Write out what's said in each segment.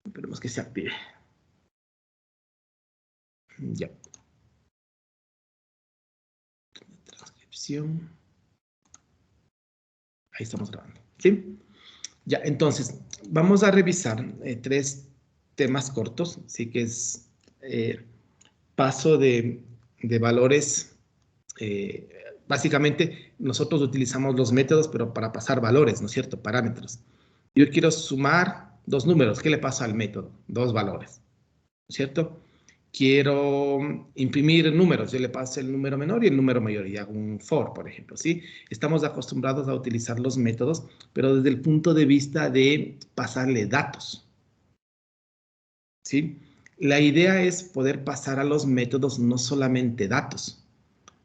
Esperemos que se active. Ya. Transcripción. Ahí estamos grabando. ¿Sí? Ya, entonces, vamos a revisar 3 temas cortos. Sí que es paso de valores. Básicamente, nosotros utilizamos los métodos, pero para pasar valores, ¿no es cierto? Parámetros. Yo quiero sumar 2 números. ¿Qué le pasa al método? 2 valores, ¿no es cierto? Quiero imprimir números. Yo le paso el número menor y el número mayor y hago un for, por ejemplo, ¿sí? Estamos acostumbrados a utilizar los métodos, pero desde el punto de vista de pasarle datos, ¿sí? La idea es poder pasar a los métodos no solamente datos,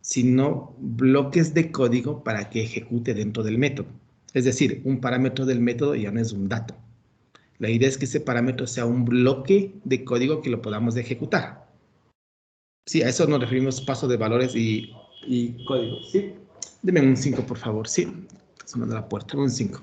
sino bloques de código para que ejecute dentro del método. Es decir, un parámetro del método ya no es un dato. La idea es que ese parámetro sea un bloque de código que lo podamos ejecutar. Sí, a eso nos referimos paso de valores y código. Sí, deme un 5, por favor. Sí, sonando la puerta, un 5.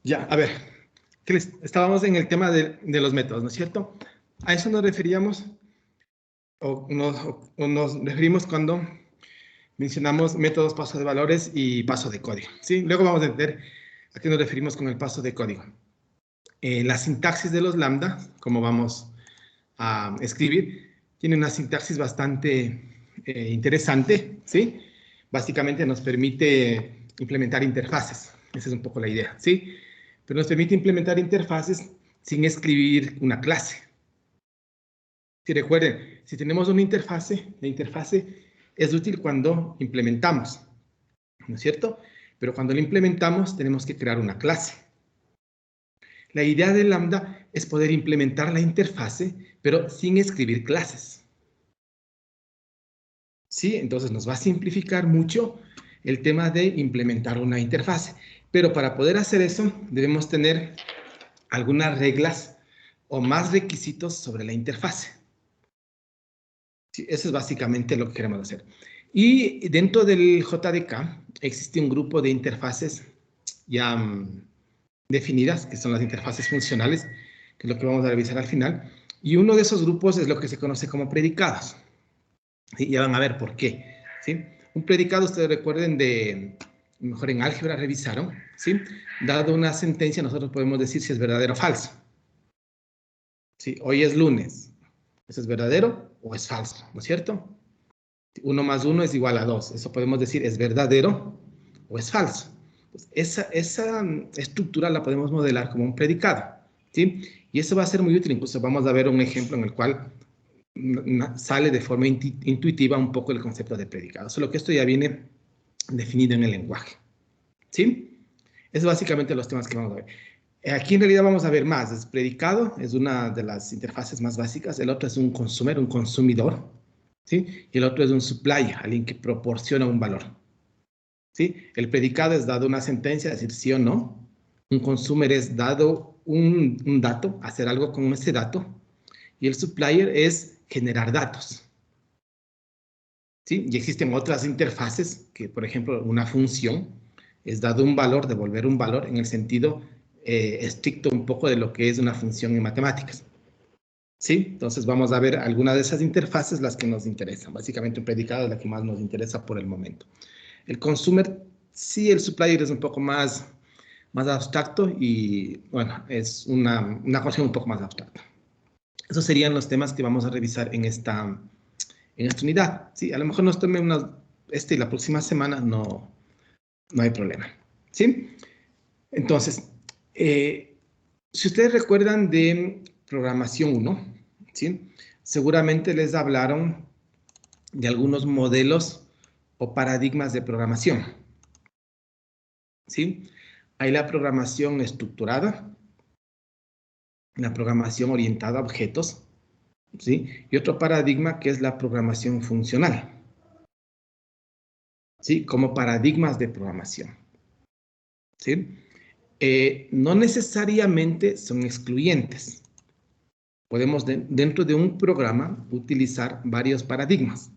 Ya, a ver, estábamos en el tema de los métodos, ¿no es cierto? A eso nos referíamos, o nos referimos cuando mencionamos métodos, paso de valores y paso de código, ¿sí? Luego vamos a entender a qué nos referimos con el paso de código. La sintaxis de los lambda, como vamos a escribir, tiene una sintaxis bastante interesante, ¿sí? Básicamente nos permite implementar interfaces. Esa es un poco la idea, ¿sí? Pero nos permite implementar interfaces sin escribir una clase. Si recuerden, si tenemos una interfase, la interfase es útil cuando implementamos, ¿no es cierto? Pero cuando la implementamos tenemos que crear una clase. La idea de Lambda es poder implementar la interfase, pero sin escribir clases. ¿Sí? Entonces nos va a simplificar mucho el tema de implementar una interfase. Pero para poder hacer eso, debemos tener algunas reglas o más requisitos sobre la interfase. Sí, eso es básicamente lo que queremos hacer. Y dentro del JDK existe un grupo de interfaces ya definidas, que son las interfaces funcionales, que es lo que vamos a revisar al final. Y uno de esos grupos es lo que se conoce como predicados. ¿Sí? Ya van a ver por qué. ¿Sí? Un predicado, ustedes recuerden mejor en álgebra revisaron, ¿sí? Dado una sentencia, nosotros podemos decir si es verdadero o falso. ¿Sí? Hoy es lunes. ¿Eso es verdadero o es falso? ¿No es cierto? 1 más 1 es igual a 2. Eso podemos decir es verdadero o es falso. Pues esa estructura la podemos modelar como un predicado, ¿sí? Y eso va a ser muy útil. Incluso vamos a ver un ejemplo en el cual sale de forma intuitiva un poco el concepto de predicado. Solo que esto ya viene definido en el lenguaje, ¿sí? Es básicamente los temas que vamos a ver. Aquí en realidad vamos a ver más. Es predicado, es una de las interfaces más básicas. El otro es un consumer, un consumidor, ¿sí? Y el otro es un supplier, alguien que proporciona un valor, ¿sí? El predicado es dado una sentencia, decir sí o no. Un consumer es dado un dato, hacer algo con ese dato. Y el supplier es generar datos, ¿sí? Y existen otras interfaces que, por ejemplo, una función es dado un valor, devolver un valor en el sentido estricto un poco de lo que es una función en matemáticas, ¿sí? Entonces vamos a ver algunas de esas interfaces, las que nos interesan. Básicamente un predicado es la que más nos interesa por el momento. El consumer, sí, el supplier es un poco más abstracto y, bueno, es una concepción un poco más abstracta. Esos serían los temas que vamos a revisar en esta unidad. Sí, a lo mejor nos tome y la próxima semana, no hay problema. ¿Sí? Entonces, si ustedes recuerdan de programación 1, ¿sí? Seguramente les hablaron de algunos modelos o paradigmas de programación, ¿sí? Hay la programación estructurada, la programación orientada a objetos, ¿sí? Y otro paradigma que es la programación funcional, ¿sí? Como paradigmas de programación, ¿sí? No necesariamente son excluyentes. Podemos, dentro de un programa, utilizar varios paradigmas.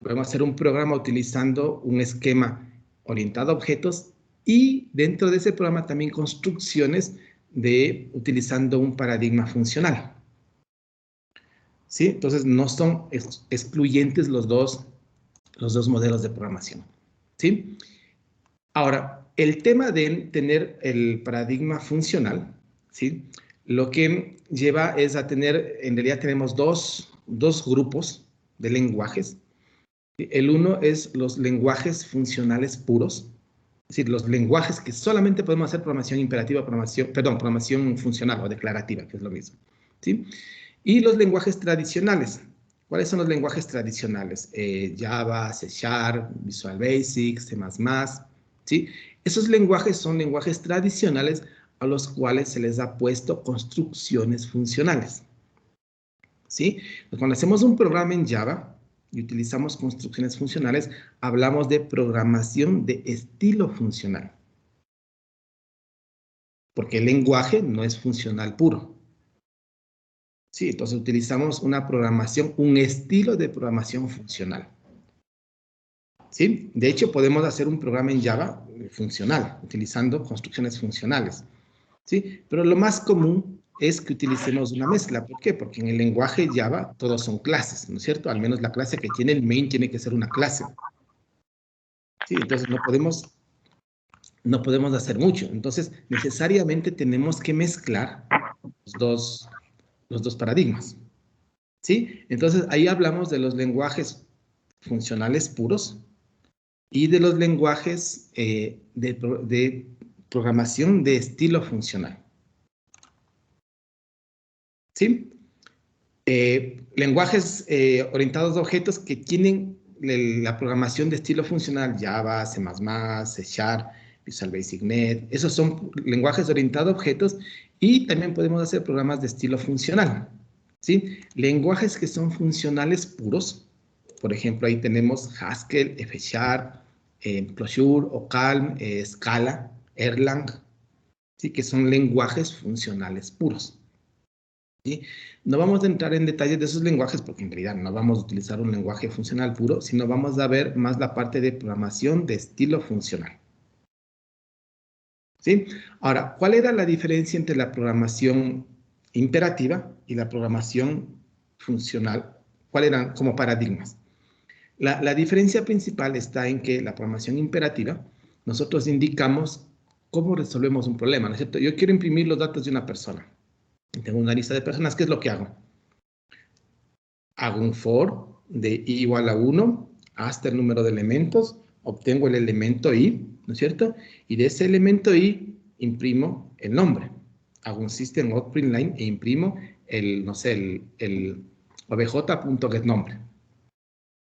Podemos hacer un programa utilizando un esquema orientado a objetos y dentro de ese programa también construcciones utilizando un paradigma funcional. ¿Sí? Entonces no son excluyentes los dos modelos de programación. ¿Sí? Ahora, el tema de tener el paradigma funcional, ¿sí? Lo que lleva es a tener, en realidad tenemos dos grupos de lenguajes. El uno es los lenguajes funcionales puros, es decir, los lenguajes que solamente podemos hacer programación imperativa, programación funcional o declarativa, que es lo mismo, ¿sí? Y los lenguajes tradicionales. ¿Cuáles son los lenguajes tradicionales? Java, C#, Visual Basic, C++, ¿sí? Esos lenguajes son lenguajes tradicionales a los cuales se les ha puesto construcciones funcionales, ¿sí? Cuando hacemos un programa en Java y utilizamos construcciones funcionales, hablamos de programación de estilo funcional, porque el lenguaje no es funcional puro. Sí, entonces utilizamos una programación, un estilo de programación funcional. ¿Sí? De hecho, podemos hacer un programa en Java funcional, utilizando construcciones funcionales. ¿Sí? Pero lo más común es que utilicemos una mezcla. ¿Por qué? Porque en el lenguaje Java todos son clases, ¿no es cierto? Al menos la clase que tiene el main tiene que ser una clase. ¿sí? Entonces no podemos hacer mucho. Entonces, necesariamente tenemos que mezclar los dos paradigmas, ¿sí? Entonces, ahí hablamos de los lenguajes funcionales puros y de los lenguajes de programación de estilo funcional, ¿sí? Lenguajes orientados a objetos que tienen la programación de estilo funcional, Java, C++, C Sharp, Visual Basic Net, esos son lenguajes orientados a objetos y también podemos hacer programas de estilo funcional, ¿sí? Lenguajes que son funcionales puros, por ejemplo, ahí tenemos Haskell, F Sharp, Clojure, OCalm, Scala, Erlang, ¿sí? Que son lenguajes funcionales puros. ¿Sí? No vamos a entrar en detalles de esos lenguajes porque en realidad no vamos a utilizar un lenguaje funcional puro, sino vamos a ver más la parte de programación de estilo funcional. ¿Sí? Ahora, ¿cuál era la diferencia entre la programación imperativa y la programación funcional? ¿Cuáles eran como paradigmas? La diferencia principal está en que la programación imperativa, nosotros indicamos cómo resolvemos un problema, ¿no es cierto? Yo quiero imprimir los datos de una persona. Tengo una lista de personas, ¿qué es lo que hago? Hago un for de i igual a 1 hasta el número de elementos, obtengo el elemento i, ¿no es cierto? Y de ese elemento i imprimo el nombre. Hago un system out print line e imprimo el, no sé, el obj.getNombre. ¿No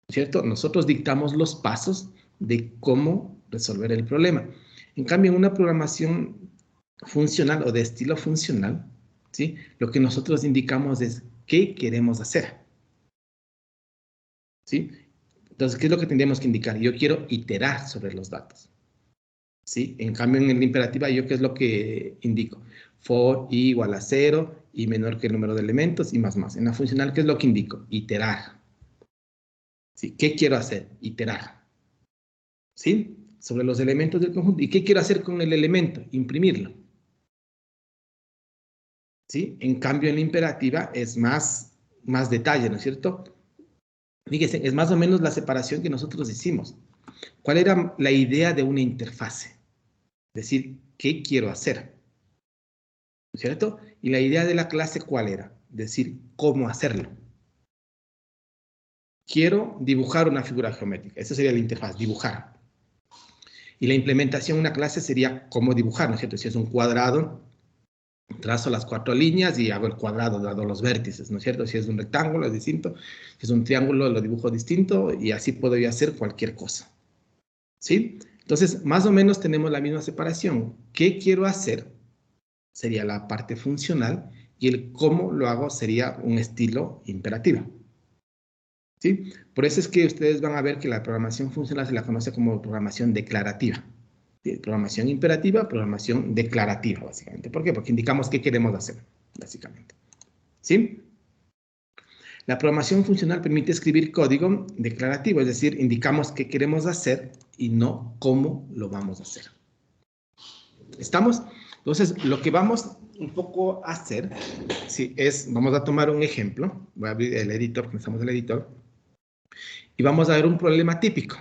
es cierto? Nosotros dictamos los pasos de cómo resolver el problema. En cambio, en una programación funcional o de estilo funcional, ¿sí? Lo que nosotros indicamos es qué queremos hacer, ¿sí? Entonces, ¿qué es lo que tendríamos que indicar? Yo quiero iterar sobre los datos, ¿sí? En cambio, en la imperativa, ¿yo qué es lo que indico? For i igual a 0, i menor que el número de elementos y más. En la funcional, ¿qué es lo que indico? Iterar, ¿sí? ¿Qué quiero hacer? Iterar, ¿sí? Sobre los elementos del conjunto. ¿Y qué quiero hacer con el elemento? Imprimirlo, ¿sí? En cambio, en la imperativa es más detalle, ¿no es cierto? Fíjense, es más o menos la separación que nosotros hicimos. ¿Cuál era la idea de una interfase? Es decir, ¿qué quiero hacer? ¿No es cierto? Y la idea de la clase, ¿cuál era? Decir, ¿cómo hacerlo? Quiero dibujar una figura geométrica. Esa sería la interfaz, dibujar. Y la implementación de una clase sería cómo dibujar, ¿no es cierto? Si es un cuadrado, trazo las 4 líneas y hago el cuadrado, dado los vértices, ¿no es cierto? Si es un rectángulo, es distinto. Si es un triángulo, lo dibujo distinto y así puedo yo hacer cualquier cosa, ¿sí? Entonces, más o menos tenemos la misma separación. ¿Qué quiero hacer? Sería la parte funcional y el cómo lo hago sería un estilo imperativo, ¿sí? Por eso es que ustedes van a ver que la programación funcional se la conoce como programación declarativa. ¿Sí? Programación imperativa, programación declarativa, básicamente. ¿Por qué? Porque indicamos qué queremos hacer, básicamente, ¿sí? La programación funcional permite escribir código declarativo, es decir, indicamos qué queremos hacer y no cómo lo vamos a hacer. ¿Estamos? Entonces, lo que vamos un poco a hacer, sí, vamos a tomar un ejemplo. Voy a abrir el editor, comenzamos el editor. Y vamos a ver un problema típico,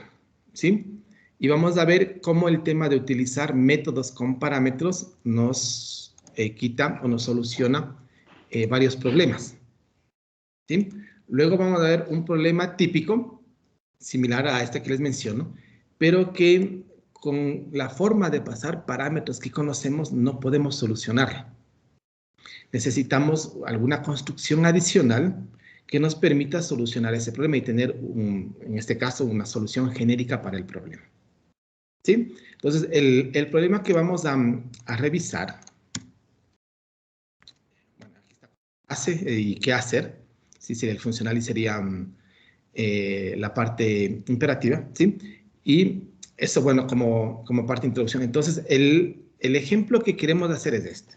¿sí? Y vamos a ver cómo el tema de utilizar métodos con parámetros nos quita o nos soluciona varios problemas, ¿sí? Luego vamos a ver un problema típico, similar a este que les menciono, pero que con la forma de pasar parámetros que conocemos no podemos solucionarlo. Necesitamos alguna construcción adicional que nos permita solucionar ese problema y tener, en este caso, una solución genérica para el problema, ¿sí? Entonces, el problema que vamos a revisar, bueno, aquí está, hace y qué hacer, ¿sí? Sería el funcional y sería la parte imperativa, ¿sí? Y eso, bueno, como parte de introducción. Entonces, el ejemplo que queremos hacer es este,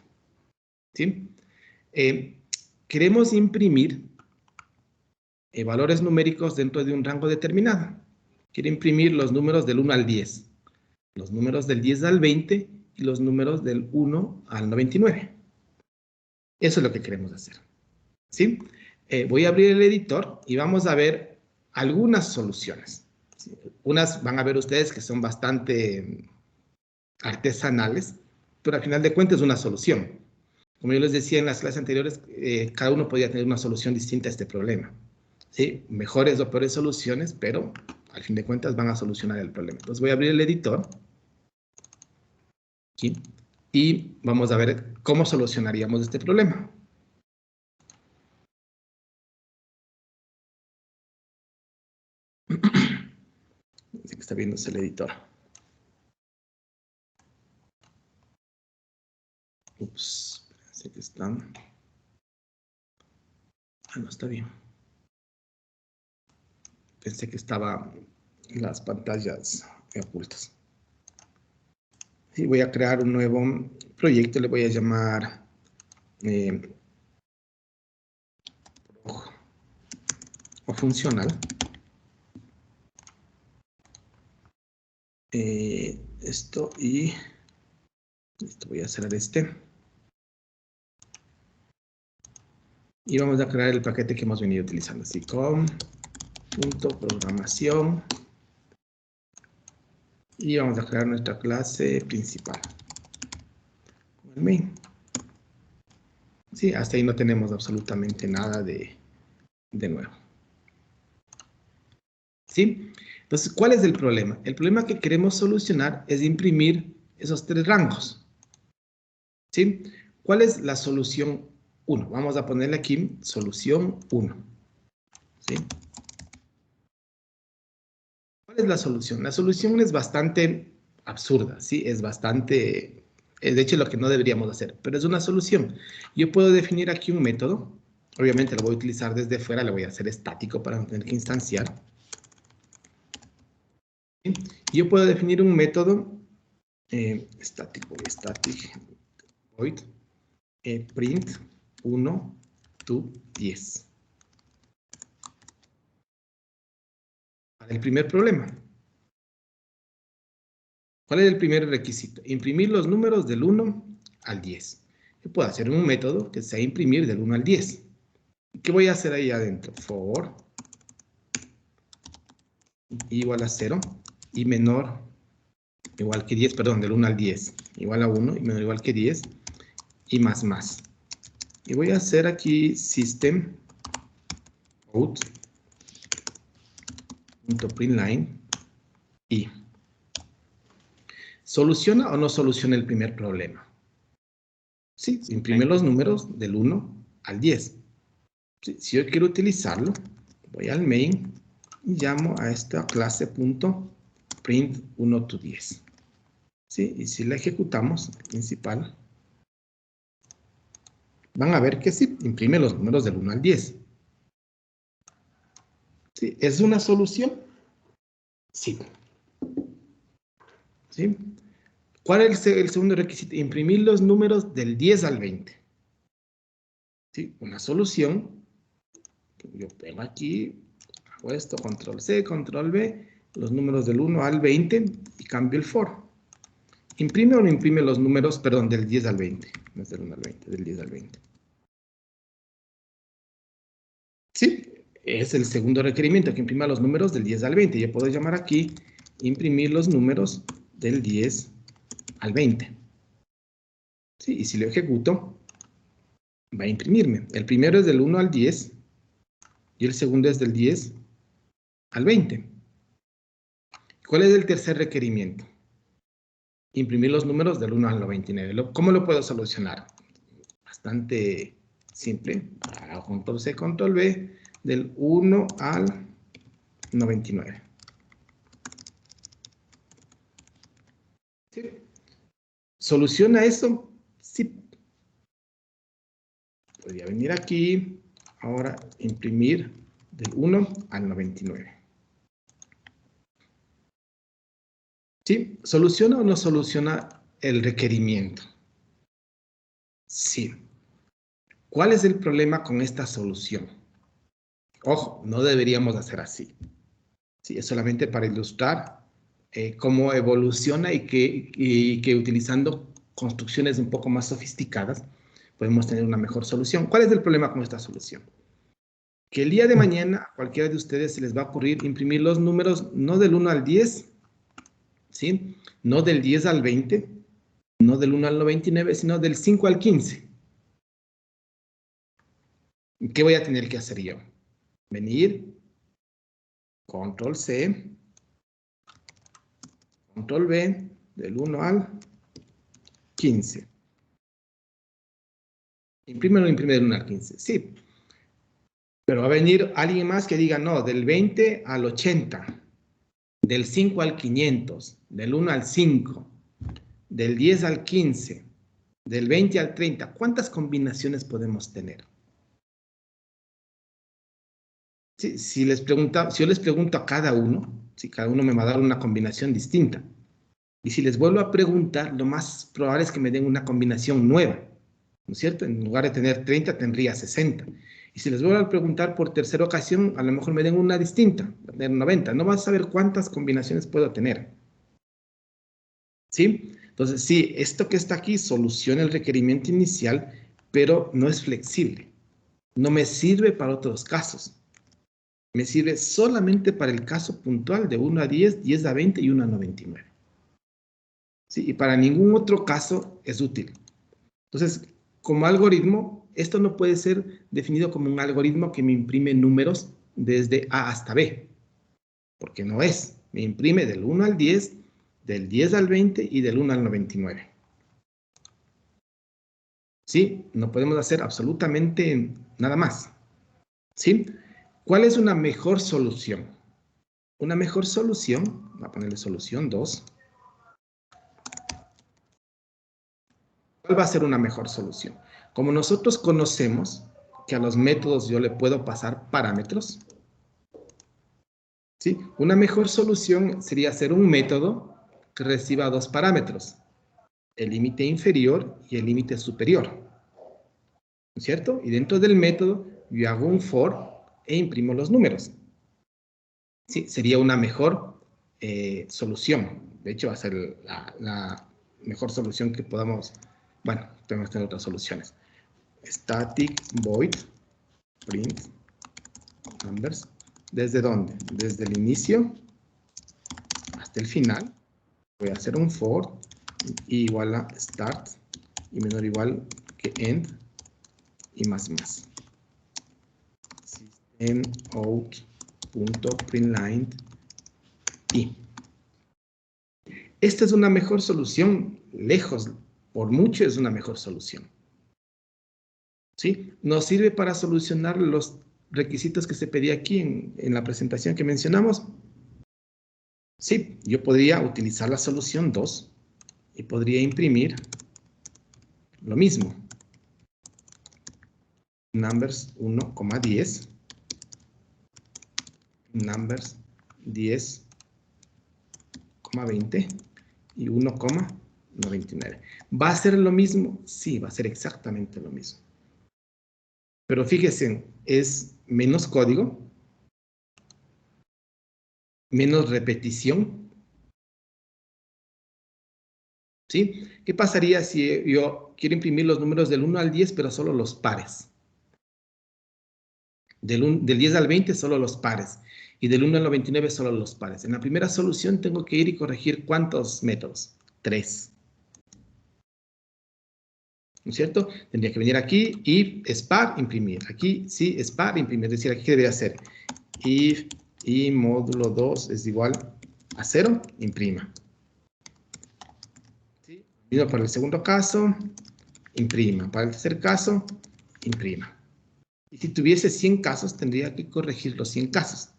¿sí? Queremos imprimir valores numéricos dentro de un rango determinado. Quiero imprimir los números del 1 al 10, los números del 10 al 20 y los números del 1 al 99. Eso es lo que queremos hacer, ¿sí? Voy a abrir el editor y vamos a ver algunas soluciones, Unas van a ver ustedes que son bastante artesanales, pero al final de cuentas es una solución. Como yo les decía en las clases anteriores, cada uno podría tener una solución distinta a este problema. ¿Sí? Mejores o peores soluciones, pero al fin de cuentas van a solucionar el problema. Entonces voy a abrir el editor. Aquí, y vamos a ver cómo solucionaríamos este problema. Así que está viéndose el editor. Ups, parece que están... Ah, no, está bien. Pensé que estaban las pantallas ocultas. Y voy a crear un nuevo proyecto, le voy a llamar o funcional. Esto y esto voy a cerrar este. Y vamos a crear el paquete que hemos venido utilizando, así com .programación. Y vamos a crear nuestra clase principal. Con el main. Sí, hasta ahí no tenemos absolutamente nada de nuevo. ¿Sí? Entonces, ¿cuál es el problema? El problema que queremos solucionar es imprimir esos tres rangos. ¿Sí? ¿Cuál es la solución 1? Vamos a ponerle aquí solución 1. ¿Sí? ¿Cuál es la solución? La solución es bastante absurda, ¿sí? Es bastante... de hecho, lo que no deberíamos hacer, pero es una solución. Yo puedo definir aquí un método. Obviamente lo voy a utilizar desde fuera, lo voy a hacer estático para no tener que instanciar. ¿Sí? Yo puedo definir un método static void print 1 to 10. Para el primer problema. ¿Cuál es el primer requisito? Imprimir los números del 1 al 10. Yo puedo hacer un método que sea imprimir del 1 al 10. ¿Qué voy a hacer ahí adentro? For igual a 0 y menor igual que 10, perdón, del 1 al 10. Igual a 1 y menor igual que 10 y más más. Y voy a hacer aquí system out.println y ¿soluciona o no soluciona el primer problema? Sí, imprime los números del 1 al 10. Sí, si yo quiero utilizarlo, voy al main y llamo a esta clase .print 1 to 10. ¿Sí? Y si la ejecutamos, principal, van a ver que sí, imprime los números del 1 al 10. ¿Sí? ¿Es una solución? Sí. ¿Sí? ¿Cuál es el segundo requisito? Imprimir los números del 10 al 20. ¿Sí? Una solución. Yo pego aquí, hago esto, control C, control V, los números del 1 al 20 y cambio el for. ¿Imprime o no imprime los números, perdón, del 10 al 20? No es del 1 al 20, del 10 al 20. Sí, es el segundo requerimiento, que imprima los números del 10 al 20. Yo puedo llamar aquí, imprimir los números del 10 al 20. Sí, y si lo ejecuto, va a imprimirme. El primero es del 1 al 10 y el segundo es del 10 al 20. ¿Cuál es el tercer requerimiento? Imprimir los números del 1 al 99. ¿Cómo lo puedo solucionar? Bastante simple. Hago control C, control V, del 1 al 99. ¿Sí? ¿Soluciona eso? Sí. Podría venir aquí, ahora imprimir del 1 al 99. ¿Sí? ¿Soluciona o no soluciona el requerimiento? Sí. ¿Cuál es el problema con esta solución? Ojo, no deberíamos hacer así. Sí, es solamente para ilustrar cómo evoluciona y que utilizando construcciones un poco más sofisticadas podemos tener una mejor solución. ¿Cuál es el problema con esta solución? que el día de mañana a cualquiera de ustedes se les va a ocurrir imprimir los números no del 1 al 10, ¿sí? No del 10 al 20, no del 1 al 99, sino del 5 al 15. ¿Qué voy a tener que hacer yo? Venir, control C, control V, del 1 al 15. Imprime o no imprime del 1 al 15, sí. Pero va a venir alguien más que diga, no, del 20 al 80, del 5 al 500, del 1 al 5, del 10 al 15, del 20 al 30. ¿Cuántas combinaciones podemos tener? Sí, si yo les pregunto a cada uno, si cada uno me va a dar una combinación distinta. Y si les vuelvo a preguntar, lo más probable es que me den una combinación nueva, ¿no es cierto? En lugar de tener 30, tendría 60. Y si les vuelvo a preguntar por tercera ocasión, a lo mejor me den una distinta, de 90. No vas a saber cuántas combinaciones puedo tener. ¿Sí? Entonces, sí, esto que está aquí soluciona el requerimiento inicial, pero no es flexible. No me sirve para otros casos. Me sirve solamente para el caso puntual de 1 a 10, 10 a 20 y 1 a 99. ¿Sí? Y para ningún otro caso es útil. Entonces, como algoritmo, esto no puede ser definido como un algoritmo que me imprime números desde A hasta B, porque no es. Me imprime del 1 al 10, del 10 al 20 y del 1 al 99. ¿Sí? No podemos hacer absolutamente nada más. ¿Sí? ¿Cuál es una mejor solución? Una mejor solución, voy a ponerle solución 2. ¿Cuál va a ser una mejor solución? Como nosotros conocemos que a los métodos yo le puedo pasar parámetros, ¿sí? Una mejor solución sería hacer un método que reciba dos parámetros, el límite inferior y el límite superior, ¿no es cierto? Y dentro del método yo hago un for e imprimo los números. Sí, sería una mejor solución. De hecho, va a ser la mejor solución que podamos. Bueno, tenemos que tener otras soluciones. Static void print numbers. ¿Desde dónde? Desde el inicio hasta el final. Voy a hacer un for igual a start y menor o igual que end y más. System out.println y esta es una mejor solución, lejos, por mucho es una mejor solución. ¿Sí? Nos sirve para solucionar los requisitos que se pedía aquí en la presentación que mencionamos. Sí, yo podría utilizar la solución 2 y podría imprimir lo mismo. Numbers 1,10. Numbers 10,20 y 1,99. ¿Va a ser lo mismo? Sí, va a ser exactamente lo mismo. Pero fíjense, es menos código, menos repetición. ¿Sí? ¿Qué pasaría si yo quiero imprimir los números del 1 al 10, pero solo los pares? Del 10 al 20 solo los pares. Y del 1 al 99 solo los pares. En la primera solución tengo que ir y corregir ¿cuántos métodos? 3. ¿No es cierto? Tendría que venir aquí, if es par, imprimir. Aquí sí es par, imprimir. Es decir, aquí ¿qué debería hacer? If y módulo 2 es igual a 0, imprima. ¿Sí? Mismo para el segundo caso, imprima. Para el tercer caso, imprima. Y si tuviese 100 casos, tendría que corregir los 100 casos.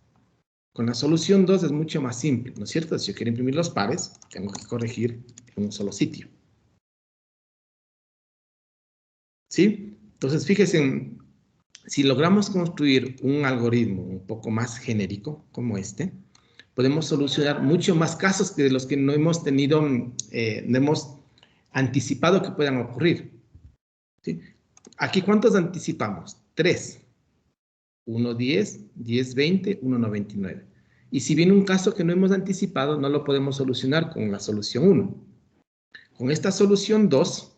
Con la solución 2 es mucho más simple, ¿no es cierto? Si yo quiero imprimir los pares, tengo que corregir en un solo sitio. ¿Sí? Entonces, fíjense, si logramos construir un algoritmo un poco más genérico como este, podemos solucionar mucho más casos que de los que no hemos tenido, no hemos anticipado que puedan ocurrir. ¿Sí? Aquí, ¿cuántos anticipamos? 3. 1,10, 10,20, 1,99. Y si viene un caso que no hemos anticipado, no lo podemos solucionar con la solución 1. Con esta solución 2,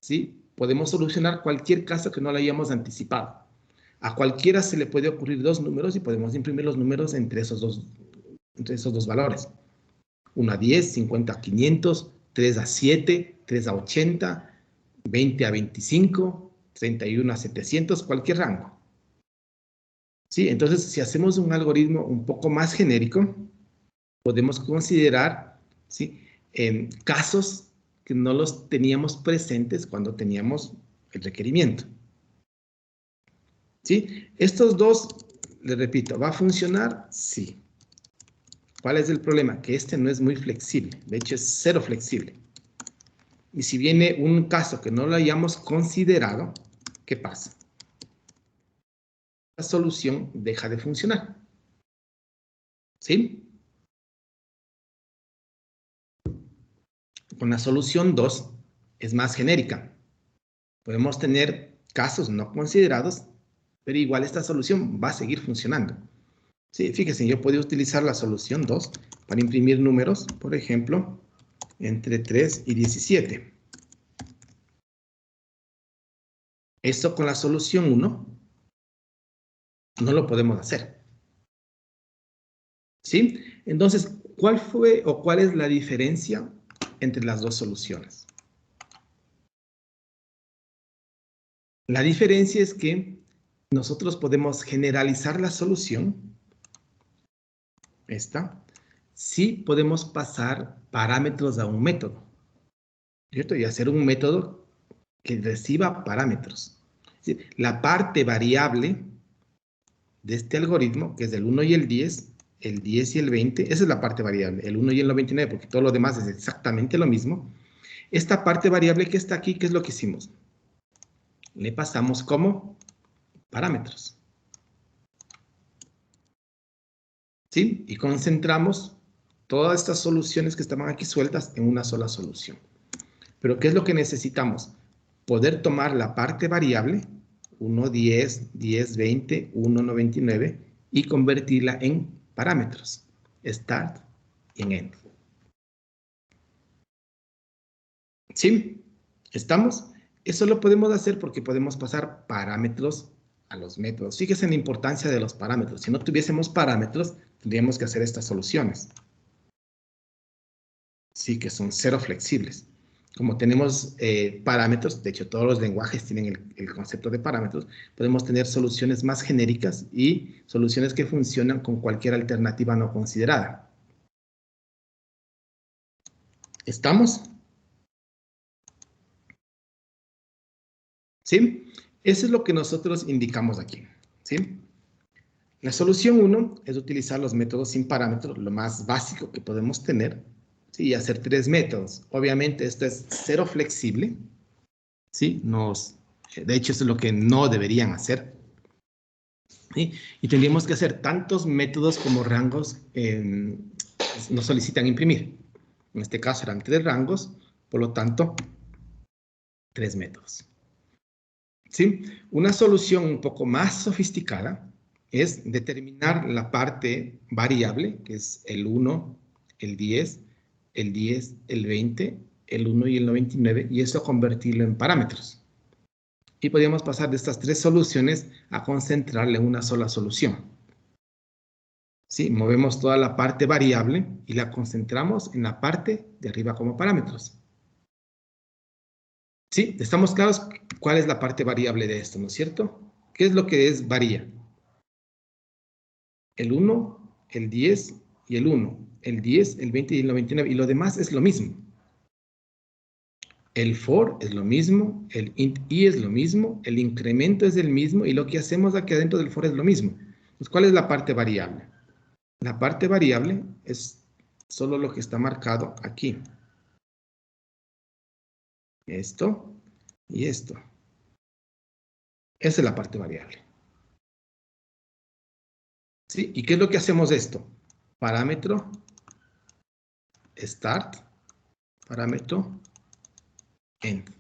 ¿sí? Podemos solucionar cualquier caso que no lo hayamos anticipado. A cualquiera se le puede ocurrir dos números y podemos imprimir los números entre esos dos valores. 1 a 10, 50 a 500, 3 a 7, 3 a 80, 20 a 25, 31 a 700, cualquier rango. ¿Sí? Entonces, si hacemos un algoritmo un poco más genérico, podemos considerar, ¿sí?, casos que no los teníamos presentes cuando teníamos el requerimiento. ¿Sí? Estos dos, les repito, ¿va a funcionar? Sí. ¿Cuál es el problema? Que este no es muy flexible. De hecho, es cero flexible. Y si viene un caso que no lo hayamos considerado, ¿qué pasa? La solución deja de funcionar. ¿Sí? Con la solución 2 es más genérica. Podemos tener casos no considerados, pero igual esta solución va a seguir funcionando. Sí, fíjense, yo puedo utilizar la solución 2 para imprimir números, por ejemplo, entre 3 y 17. Esto con la solución 1 no lo podemos hacer. ¿Sí? Entonces, ¿cuál fue o cuál es la diferencia entre las dos soluciones? La diferencia es que nosotros podemos generalizar la solución, esta, si podemos pasar parámetros a un método, ¿cierto? Y hacer un método que reciba parámetros. Es decir, la parte variable de este algoritmo, que es el 1 y el 10 y el 20, esa es la parte variable, el 1 y el 99, porque todo lo demás es exactamente lo mismo. Esta parte variable que está aquí, ¿qué es lo que hicimos? Le pasamos como parámetros. ¿Sí? Y concentramos todas estas soluciones que estaban aquí sueltas en una sola solución. Pero ¿qué es lo que necesitamos? Poder tomar la parte variable, 1, 10, 10, 20, 1, 99, y convertirla en parámetros, start y en end. ¿Sí? ¿Estamos? Eso lo podemos hacer porque podemos pasar parámetros a los métodos. Fíjese en la importancia de los parámetros. Si no tuviésemos parámetros, tendríamos que hacer estas soluciones. Sí, que son cero flexibles. Como tenemos parámetros, de hecho todos los lenguajes tienen el concepto de parámetros, podemos tener soluciones más genéricas y soluciones que funcionan con cualquier alternativa no considerada. ¿Estamos? ¿Sí? Eso es lo que nosotros indicamos aquí. ¿Sí? La solución 1 es utilizar los métodos sin parámetros, lo más básico que podemos tener, ¿sí? Y hacer 3 métodos. Obviamente esto es cero flexible, ¿sí? De hecho, eso es lo que no deberían hacer. ¿Sí? Y tendríamos que hacer tantos métodos como rangos nos solicitan imprimir. En este caso eran 3 rangos, por lo tanto, 3 métodos. ¿Sí? Una solución un poco más sofisticada es determinar la parte variable, que es el 1, el 10, el 20, el 1 y el 99, y eso convertirlo en parámetros. Y podríamos pasar de estas 3 soluciones a concentrarle en una sola solución. ¿Sí? Movemos toda la parte variable y la concentramos en la parte de arriba como parámetros. ¿Sí? ¿Estamos claros cuál es la parte variable de esto, no es cierto? ¿Qué es lo que varía? El 1, el 10 y el 1. El 10, el 20 y el 99. Y lo demás es lo mismo. El for es lo mismo, el int i es lo mismo, el incremento es el mismo y lo que hacemos aquí adentro del for es lo mismo. Entonces, ¿cuál es la parte variable? La parte variable es solo lo que está marcado aquí. Esto y esto. Esa es la parte variable. ¿Sí? ¿Y qué es lo que hacemos de esto? Parámetro start, parámetro end.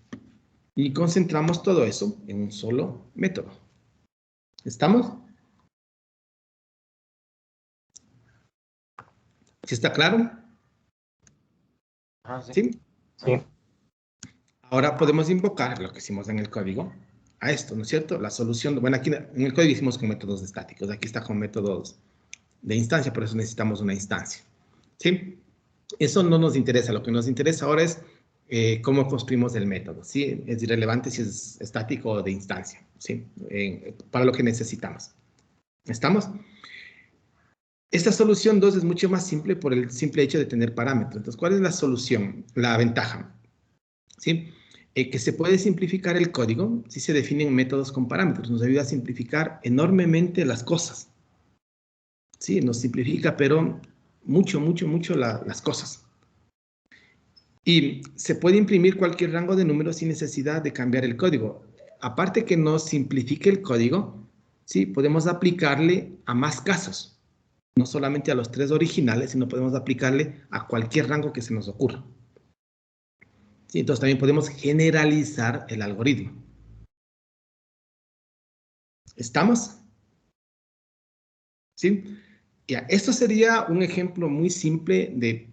Y concentramos todo eso en un solo método. ¿Estamos? ¿Sí está claro? Ah, sí. ¿Sí? Sí. Ahora podemos invocar lo que hicimos en el código a esto, ¿no es cierto? La solución, bueno, aquí en el código hicimos con métodos estáticos, aquí está con métodos de instancia, por eso necesitamos una instancia, ¿sí? Eso no nos interesa, lo que nos interesa ahora es cómo construimos el método, ¿sí? Es irrelevante si es estático o de instancia, ¿sí? Para lo que necesitamos. ¿Estamos? Esta solución 2 es mucho más simple por el simple hecho de tener parámetros. Entonces, ¿cuál es la solución? La ventaja, ¿sí? Que se puede simplificar el código si se definen métodos con parámetros. Nos ayuda a simplificar enormemente las cosas. Sí, nos simplifica, pero mucho, mucho, mucho las cosas. Y se puede imprimir cualquier rango de números sin necesidad de cambiar el código. Aparte que nos simplifique el código, sí, podemos aplicarle a más casos. No solamente a los 3 originales, sino podemos aplicarle a cualquier rango que se nos ocurra. Sí, entonces también podemos generalizar el algoritmo. ¿Estamos? ¿Sí? Ya, esto sería un ejemplo muy simple de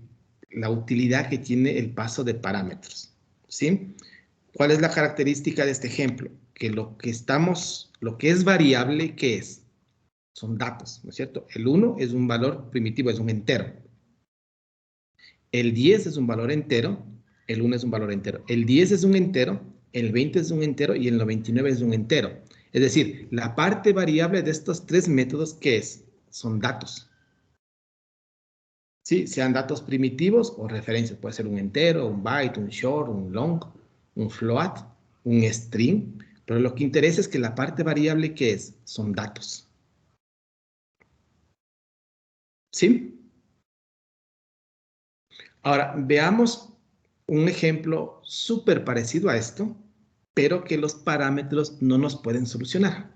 la utilidad que tiene el paso de parámetros. ¿Sí? ¿Cuál es la característica de este ejemplo? Que lo que es variable, ¿qué es? Son datos, ¿no es cierto? El 1 es un valor primitivo, es un entero. El 10 es un valor entero, el 1 es un valor entero. El 10 es un entero, el 20 es un entero y el 99 es un entero. Es decir, la parte variable de estos 3 métodos, ¿qué es? Son datos. Sí, sean datos primitivos o referencias. Puede ser un entero, un byte, un short, un long, un float, un string. Pero lo que interesa es que la parte variable, ¿qué es? Son datos. ¿Sí? Ahora, veamos un ejemplo súper parecido a esto, pero que los parámetros no nos pueden solucionar.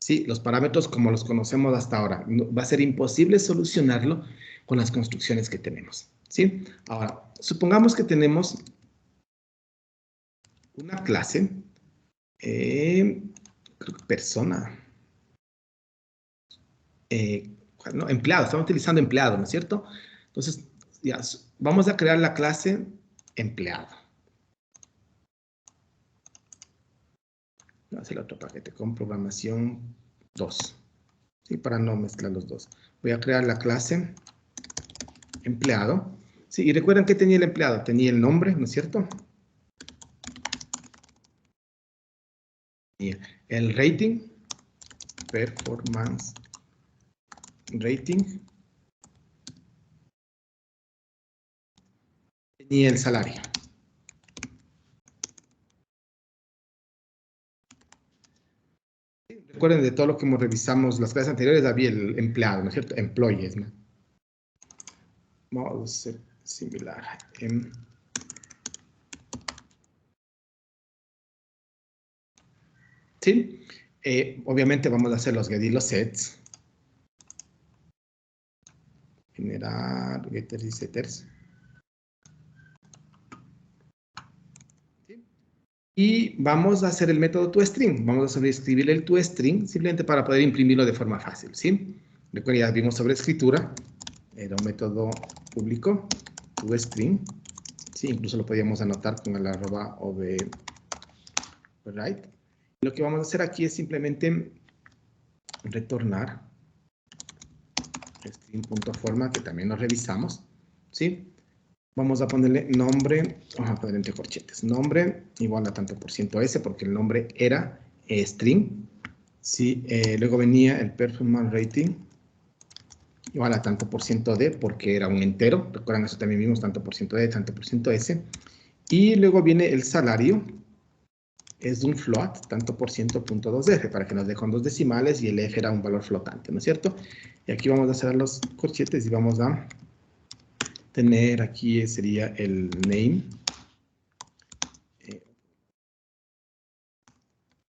Sí, los parámetros como los conocemos hasta ahora. Va a ser imposible solucionarlo con las construcciones que tenemos. ¿Sí? Ahora, supongamos que tenemos una clase, persona, no, empleado, estamos utilizando empleado, ¿no es cierto? Entonces, ya, vamos a crear la clase empleado. Voy a hacer otro paquete con programación 2. ¿Sí? Para no mezclar los dos. Voy a crear la clase empleado. Sí, y recuerden que tenía el empleado. Tenía el nombre, ¿no es cierto? Y el rating, performance rating. Tenía el salario. Recuerden de todo lo que hemos revisamos las clases anteriores, había el empleado, ¿no es cierto? Employees, ¿no? Vamos a hacer similar. ¿Sí? Obviamente vamos a hacer los get y los sets. Generar getters y setters. ¿Sí? Y vamos a hacer el método toString. Vamos a sobreescribir el toString simplemente para poder imprimirlo de forma fácil. ¿Sí? Recuerden, ya vimos sobre escritura. Era un método público, toString. Sí, incluso lo podíamos anotar con el @override. Lo que vamos a hacer aquí es simplemente retornar string.forma, que también lo revisamos, ¿sí? Vamos a ponerle nombre, vamos a poner entre corchetes, nombre igual a tanto por ciento S, porque el nombre era string, ¿sí? Luego venía el performance rating igual a tanto por ciento D, porque era un entero, recuerdan eso también vimos, tanto por ciento D, tanto por ciento S, y luego viene el salario, es un float, tanto por ciento punto 2F, para que nos dé con 2 decimales y el F era un valor flotante, ¿no es cierto? Y aquí vamos a hacer los corchetes y vamos a tener aquí sería el name.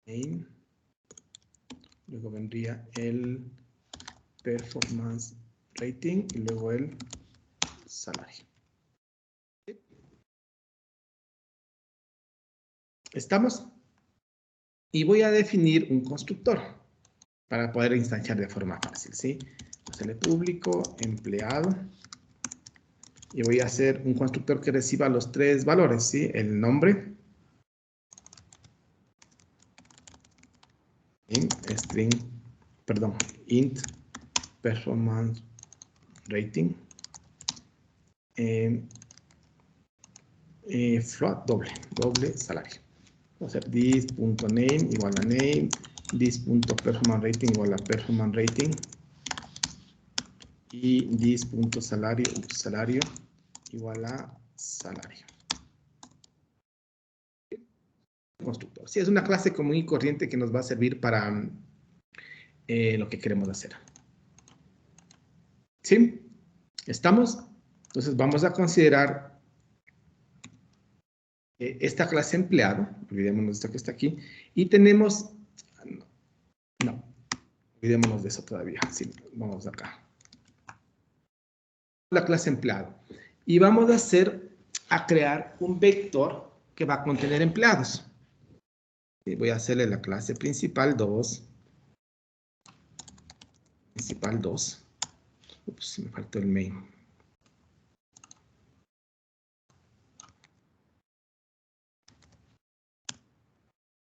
Name. Luego vendría el performance rating y luego el salario. ¿Estamos? Y voy a definir un constructor para poder instanciar de forma fácil, ¿sí? Hacerle público, empleado. Y voy a hacer un constructor que reciba los 3 valores, ¿sí? El nombre, string, perdón, int performance rating, float doble salario. Vamos a hacer this.name igual a name, this.performance rating igual a performance rating, y this.salario igual a salario. Constructor. Sí, es una clase común y corriente que nos va a servir para lo que queremos hacer. ¿Sí? ¿Estamos? Entonces vamos a considerar esta clase empleado. Olvidémonos de esto que está aquí. Y tenemos... No. Olvidémonos de eso todavía. Sí, vamos acá. La clase empleado. Y vamos a crear un vector que va a contener empleados. Y voy a hacerle la clase principal 2. Principal 2. Ups, me faltó el main.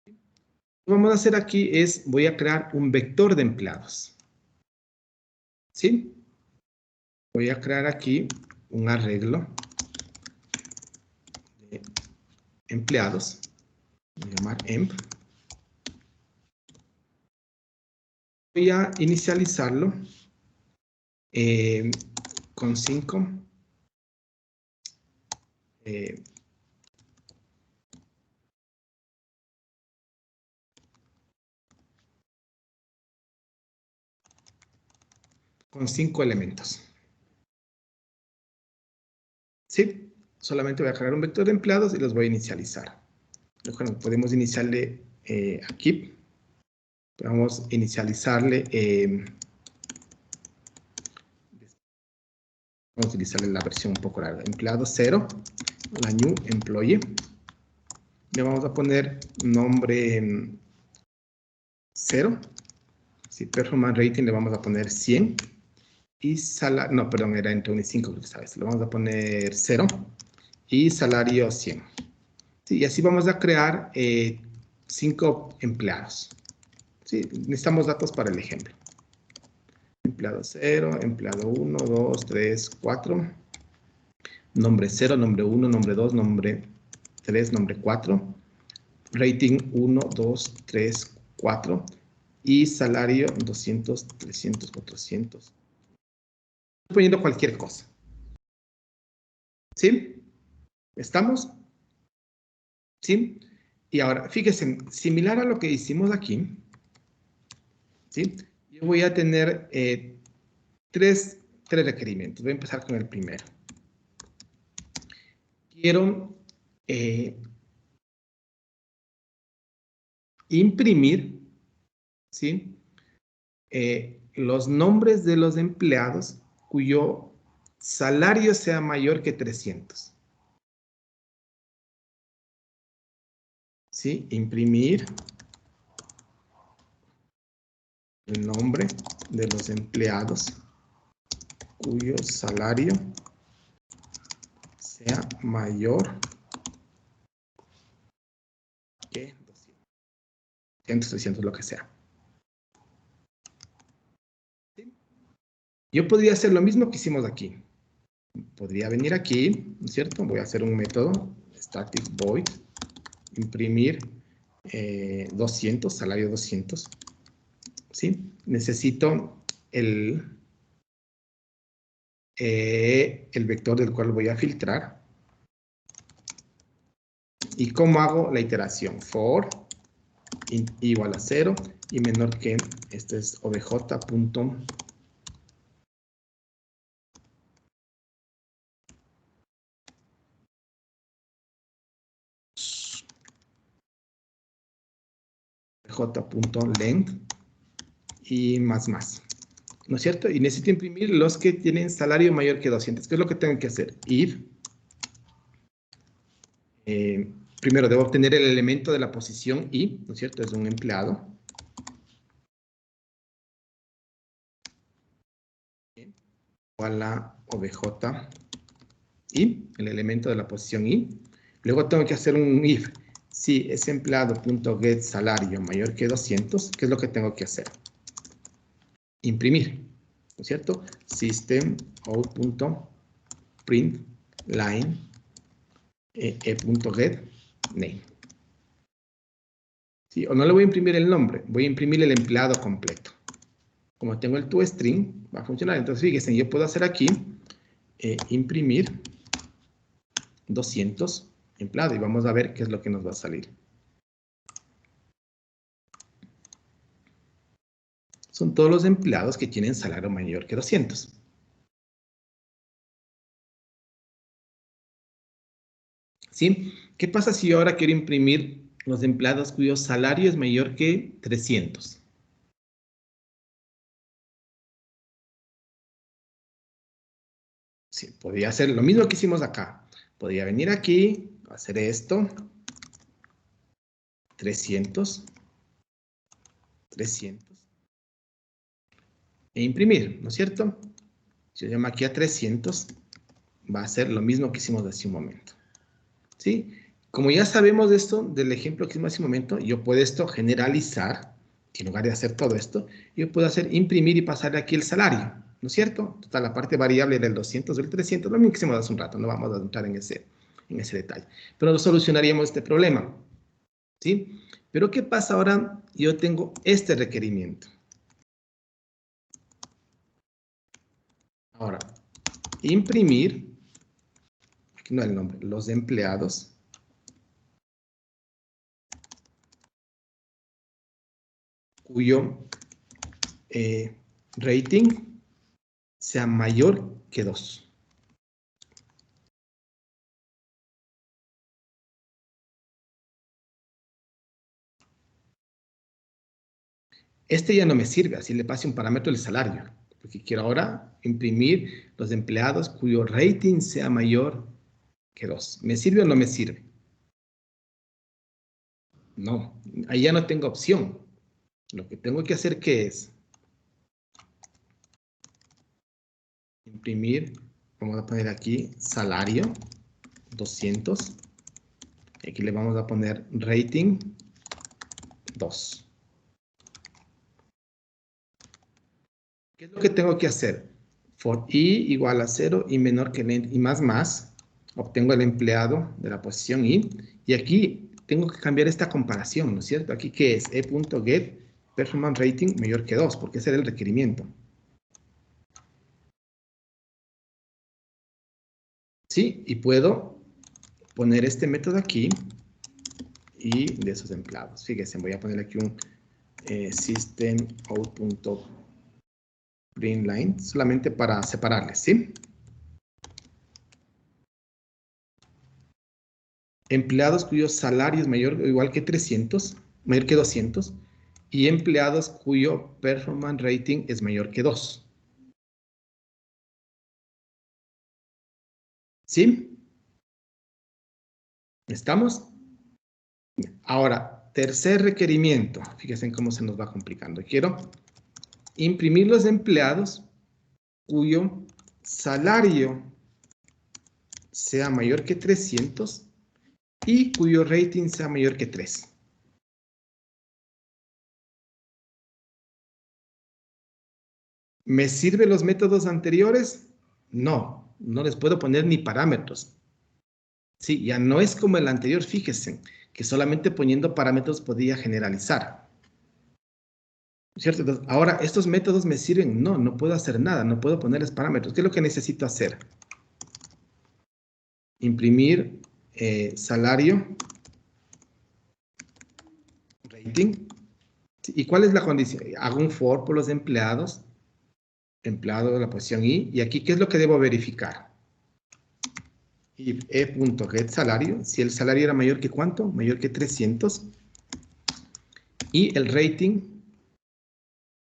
Lo que vamos a hacer aquí es, voy a crear un vector de empleados. ¿Sí? Voy a crear aquí un arreglo de empleados. Voy a llamar emp. Voy a inicializarlo con 5. Con 5 elementos. ¿Sí? Solamente voy a crear un vector de empleados y los voy a inicializar. Bueno, podemos iniciarle aquí. Vamos a inicializarle. Vamos a utilizarle la versión un poco larga. Empleado 0. La new employee. Le vamos a poner nombre 0. Si performance rating le vamos a poner 100. Y salario, no, perdón, era entre 1 y 5, creo que sabes. Le vamos a poner 0. Y salario 100. Sí, y así vamos a crear 5 empleados. Sí, necesitamos datos para el ejemplo. Empleado 0, empleado 1, 2, 3, 4. Nombre 0, nombre 1, nombre 2, nombre 3, nombre 4. Rating 1, 2, 3, 4. Y salario 200, 300, 400. Estoy poniendo cualquier cosa. ¿Sí? ¿Estamos? ¿Sí? Y ahora, fíjense, similar a lo que hicimos aquí, ¿sí? Yo voy a tener tres requerimientos. Voy a empezar con el primero. Quiero imprimir, ¿sí? Los nombres de los empleados cuyo salario sea mayor que 300. ¿Sí? Imprimir el nombre de los empleados cuyo salario sea mayor que 200, 300, lo que sea. ¿Sí? Yo podría hacer lo mismo que hicimos aquí. Podría venir aquí, ¿no es cierto? Voy a hacer un método, static void, imprimir 200, salario 200. ¿Sí? Necesito el vector del cual voy a filtrar. ¿Y cómo hago la iteración? For int igual a 0 y menor que, este es obj. J.length y más. ¿No es cierto? Y necesito imprimir los que tienen salario mayor que 200. ¿Qué es lo que tengo que hacer? If. Primero debo obtener el elemento de la posición I, ¿no es cierto? Es un empleado. Igual a obj I, el elemento de la posición I. Luego tengo que hacer un if. Si es empleado.getSalario mayor que 200, ¿qué es lo que tengo que hacer? imprimir, ¿no es cierto? System out.println e.get name. ¿Sí? O no le voy a imprimir el nombre, voy a imprimir el empleado completo. Como tengo el toString, va a funcionar. Entonces, fíjense, yo puedo hacer aquí imprimir 200 empleado y vamos a ver qué es lo que nos va a salir. Son todos los empleados que tienen salario mayor que 200. ¿Sí? ¿Qué pasa si yo ahora quiero imprimir los empleados cuyo salario es mayor que 300? Sí, podría hacer lo mismo que hicimos acá. Podría venir aquí, hacer esto. 300. 300. E imprimir, ¿no es cierto? Si yo llamo aquí a 300, va a ser lo mismo que hicimos hace un momento. ¿Sí? Como ya sabemos de esto, del ejemplo que hicimos hace un momento, yo puedo esto generalizar, en lugar de hacer todo esto, yo puedo hacer imprimir y pasarle aquí el salario, ¿no es cierto? Total, la parte variable del 200 o del 300, lo mismo que hicimos hace un rato, no vamos a entrar en ese detalle. Pero solucionaríamos este problema, ¿sí? Pero ¿qué pasa ahora? Yo tengo este requerimiento. Ahora, imprimir, aquí no el nombre, los empleados cuyo rating sea mayor que 2. Este ya no me sirve, así le pase un parámetro del salario, porque quiero ahora imprimir los empleados cuyo rating sea mayor que 2. ¿Me sirve o no me sirve? No, ahí ya no tengo opción. Lo que tengo que hacer, ¿qué es? Imprimir, vamos a poner aquí salario, 200. Aquí le vamos a poner rating 2. ¿Qué es lo que tengo que hacer? For i igual a 0 y menor que length y más, obtengo el empleado de la posición i, y aquí tengo que cambiar esta comparación, ¿no es cierto? Aquí, ¿qué es? e.get performance rating mayor que 2, porque ese era el requerimiento. ¿Sí? Y puedo poner este método aquí y de esos empleados. Fíjense, voy a poner aquí un system out.println solamente para separarles, ¿sí? Empleados cuyo salario es mayor o igual que 300, mayor que 200, y empleados cuyo performance rating es mayor que 2. ¿Sí? ¿Estamos? Ahora, tercer requerimiento. Fíjense en cómo se nos va complicando. Quiero imprimir los empleados cuyo salario sea mayor que 300 y cuyo rating sea mayor que 3. ¿Me sirven los métodos anteriores? No, no les puedo poner ni parámetros. Sí, ya no es como el anterior, fíjense, que solamente poniendo parámetros podía generalizar. ¿Cierto? Entonces, ahora, ¿estos métodos me sirven? No, no puedo hacer nada, no puedo ponerles parámetros. ¿Qué es lo que necesito hacer? Imprimir salario, rating. ¿Y cuál es la condición? Hago un for por los empleados, empleado de la posición i, y aquí, ¿qué es lo que debo verificar? Y e.get salario, si el salario era mayor que ¿cuánto? Mayor que 300. Y el rating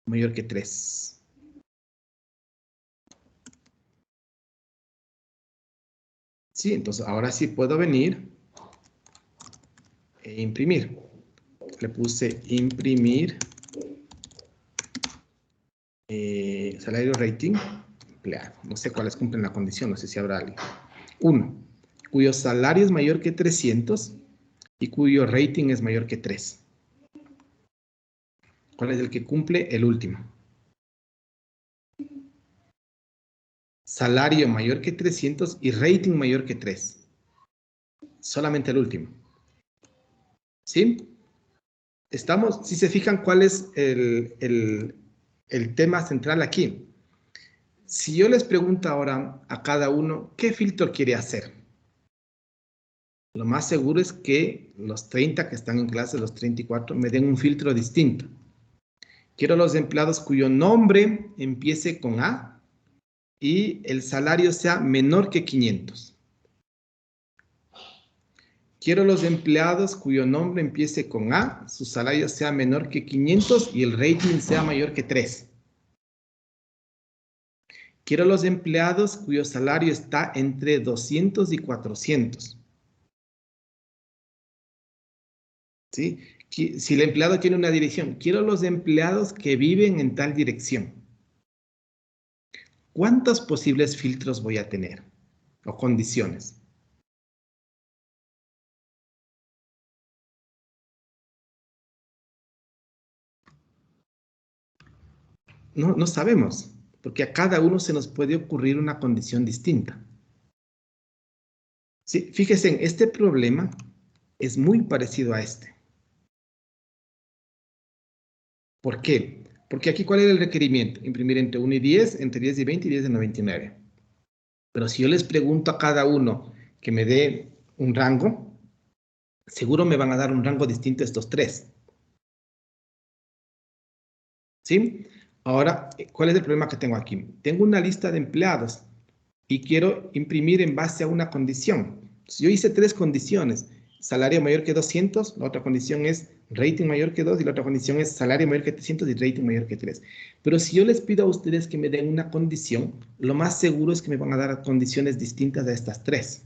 mayor que 3. Sí, entonces ahora sí puedo venir e imprimir. Le puse imprimir salario rating empleado. No sé cuáles cumplen la condición, no sé si habrá alguien. 1, cuyo salario es mayor que 300 y cuyo rating es mayor que 3. ¿Cuál es el que cumple? El último. salario mayor que 300 y rating mayor que 3. Solamente el último. ¿Sí? Estamos, si se fijan, ¿cuál es el tema central aquí? Si yo les pregunto ahora a cada uno, ¿qué filtro quiere hacer? Lo más seguro es que los 30 que están en clase, los 34, me den un filtro distinto. Quiero los empleados cuyo nombre empiece con A y el salario sea menor que 500. Quiero los empleados cuyo nombre empiece con A, su salario sea menor que 500 y el rating sea mayor que 3. Quiero los empleados cuyo salario está entre 200 y 400. ¿Sí? Si el empleado tiene una dirección, quiero los empleados que viven en tal dirección. ¿Cuántos posibles filtros voy a tener? O condiciones. No sabemos, porque a cada uno se nos puede ocurrir una condición distinta. ¿Sí? Fíjense, este problema es muy parecido a este. ¿Por qué? Porque aquí, ¿cuál era el requerimiento? Imprimir entre 1 y 10, entre 10 y 20 y 10 y 99. Pero si yo les pregunto a cada uno que me dé un rango, seguro me van a dar un rango distinto a estos tres. ¿Sí? Ahora, ¿cuál es el problema que tengo aquí? Tengo una lista de empleados y quiero imprimir en base a una condición. Yo hice tres condiciones. Salario mayor que 200, la otra condición es rating mayor que 2 y la otra condición es salario mayor que 300 y rating mayor que 3. Pero si yo les pido a ustedes que me den una condición, lo más seguro es que me van a dar condiciones distintas a estas tres.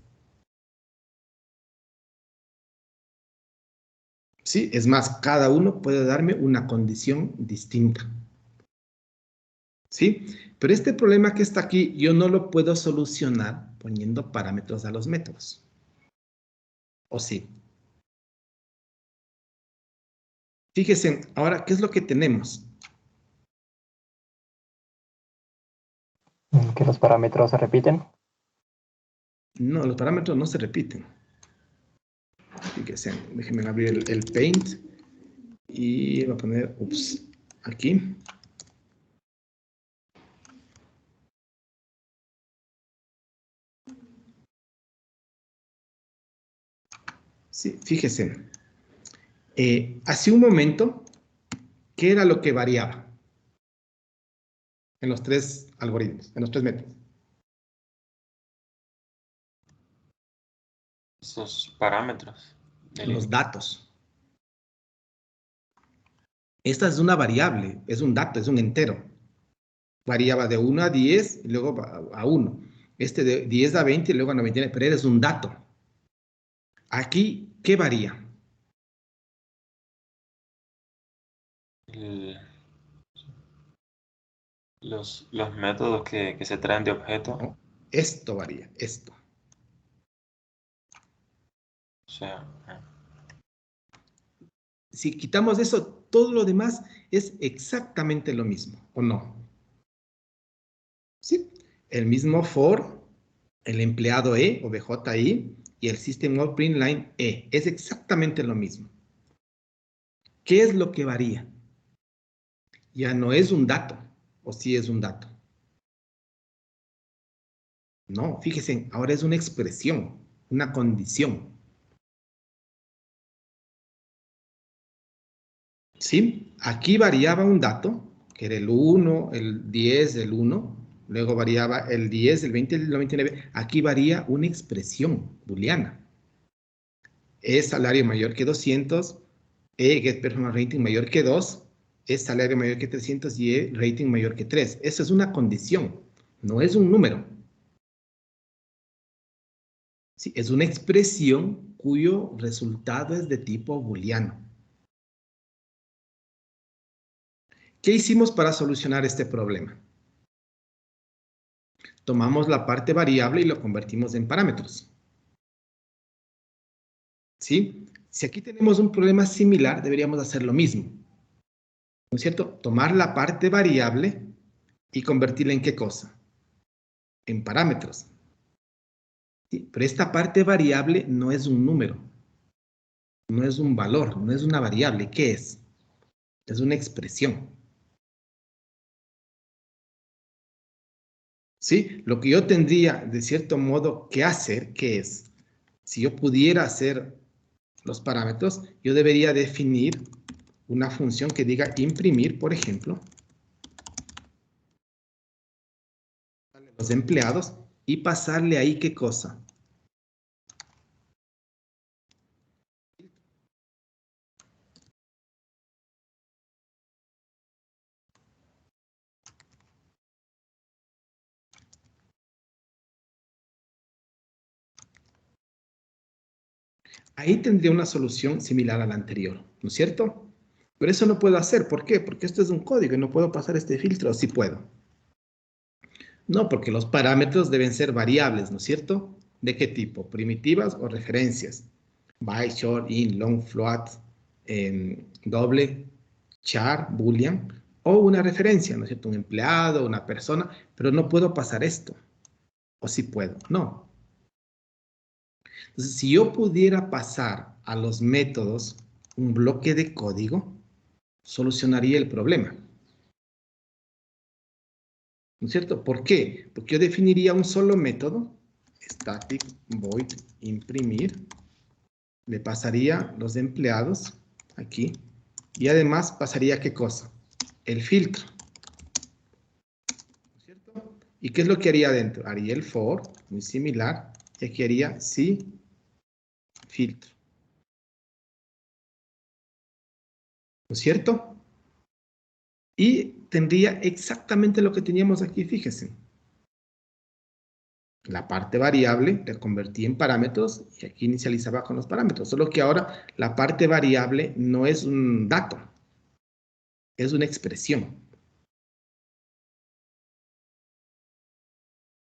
Sí, es más, cada uno puede darme una condición distinta. ¿Sí? Pero este problema que está aquí, yo no lo puedo solucionar poniendo parámetros a los métodos. ¿O sí? Fíjense, ahora, ¿qué es lo que tenemos? ¿Que los parámetros se repiten? No, los parámetros no se repiten. Fíjense, déjenme abrir el Paint y voy a poner, aquí. Sí, fíjense. Hace un momento, ¿qué era lo que variaba en los tres algoritmos, en los tres métodos? Esos parámetros. Los datos. Esta es una variable, es un dato, es un entero. Variaba de 1 a 10 y luego a 1. Este de 10 a 20 y luego a 99, pero es un dato. Aquí, ¿qué varía? Los métodos que se traen de objeto. No, esto varía, esto. O sea, Si quitamos eso, todo lo demás es exactamente lo mismo, ¿o no? Sí, el mismo for, el empleado E o BJI y el System of Print Line E. Es exactamente lo mismo. ¿Qué es lo que varía? Ya no es un dato, o sí es un dato. No, fíjense, ahora es una expresión, una condición. ¿Sí? Aquí variaba un dato, que era el 1, el 10, el 1. Luego variaba el 10, el 20, el 99. Aquí varía una expresión booleana. Es salario mayor que 200, get personal rating mayor que 2, es salario mayor que 300 y rating mayor que 3. Eso es una condición, no es un número. Sí, es una expresión cuyo resultado es de tipo booleano. ¿Qué hicimos para solucionar este problema? Tomamos la parte variable y lo convertimos en parámetros. ¿Sí? Si aquí tenemos un problema similar, deberíamos hacer lo mismo. ¿No es cierto? Tomar la parte variable y convertirla en ¿qué cosa? en parámetros. ¿Sí? Pero esta parte variable no es un número, no es un valor, no es una variable. ¿Qué es? Es una expresión. ¿Sí? Lo que yo tendría, de cierto modo, que hacer, ¿qué es? Si yo pudiera hacer los parámetros, yo debería definir una función que diga imprimir, por ejemplo, los empleados y pasarle ahí ¿qué cosa? Ahí tendría una solución similar a la anterior, ¿no es cierto? Pero eso no puedo hacer. ¿Por qué? Porque esto es un código y no puedo pasar este filtro. Sí puedo. No, porque los parámetros deben ser variables, ¿no es cierto? ¿De qué tipo? ¿Primitivas o referencias? Byte, short, int, long, float, doble, char, boolean, o una referencia, ¿no es cierto? Un empleado, una persona, pero no puedo pasar esto. ¿O sí puedo? No. Entonces, si yo pudiera pasar a los métodos un bloque de código, solucionaría el problema. ¿No es cierto? ¿Por qué? Porque yo definiría un solo método, static void imprimir, le pasaría los empleados aquí, y además pasaría ¿qué cosa? El filtro. ¿No es cierto? ¿Y qué es lo que haría adentro? Haría el for, muy similar, y aquí haría sí filtro. ¿No es cierto? Y tendría exactamente lo que teníamos aquí, fíjense. La parte variable la convertí en parámetros y aquí inicializaba con los parámetros. Solo que ahora la parte variable no es un dato, es una expresión.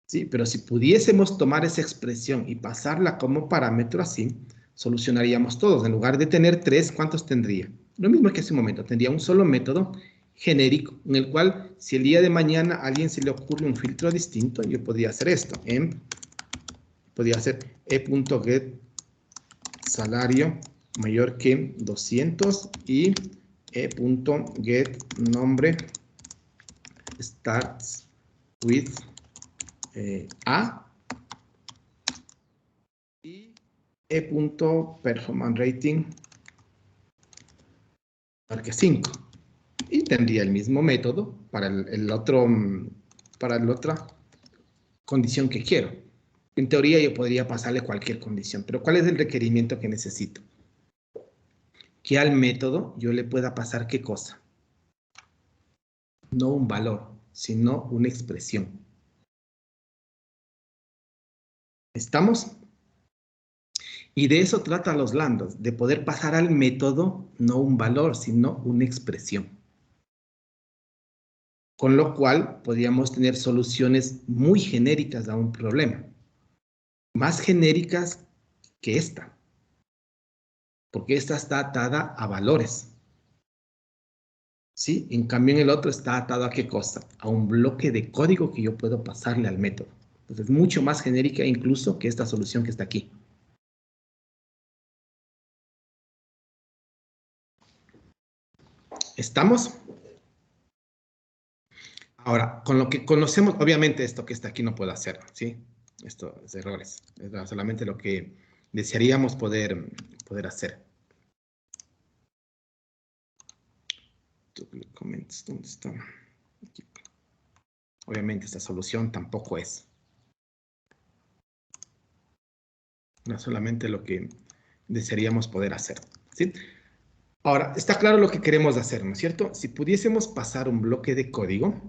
¿Sí? Pero si pudiésemos tomar esa expresión y pasarla como parámetro así, solucionaríamos todos. En lugar de tener tres, ¿cuántos tendría? Lo mismo que hace un momento, tendría un solo método genérico, en el cual si el día de mañana a alguien se le ocurre un filtro distinto, yo podría hacer esto. Podría hacer e.get salario mayor que 200 y e.get nombre starts with A y e.performance rating marque 5 y tendría el mismo método para para la otra condición que quiero. En teoría yo podría pasarle cualquier condición, pero ¿cuál es el requerimiento que necesito? Que al método yo le pueda pasar ¿qué cosa? No un valor, sino una expresión. ¿Estamos? Y de eso trata los lambdas, de poder pasar al método no un valor, sino una expresión. Con lo cual podríamos tener soluciones muy genéricas a un problema. Más genéricas que esta, porque esta está atada a valores. ¿Sí? En cambio, en el otro está atado a qué cosa? A un bloque de código que yo puedo pasarle al método. Entonces, es mucho más genérica incluso que esta solución que está aquí. ¿Estamos? Ahora, con lo que conocemos, obviamente esto que está aquí no puedo hacer, ¿sí? Estos errores. Es solamente lo que desearíamos poder hacer. Comments, ¿dónde está? Aquí. Obviamente esta solución tampoco es. No solamente lo que desearíamos poder hacer, ¿sí? Ahora, está claro lo que queremos hacer, ¿no es cierto? Si pudiésemos pasar un bloque de código,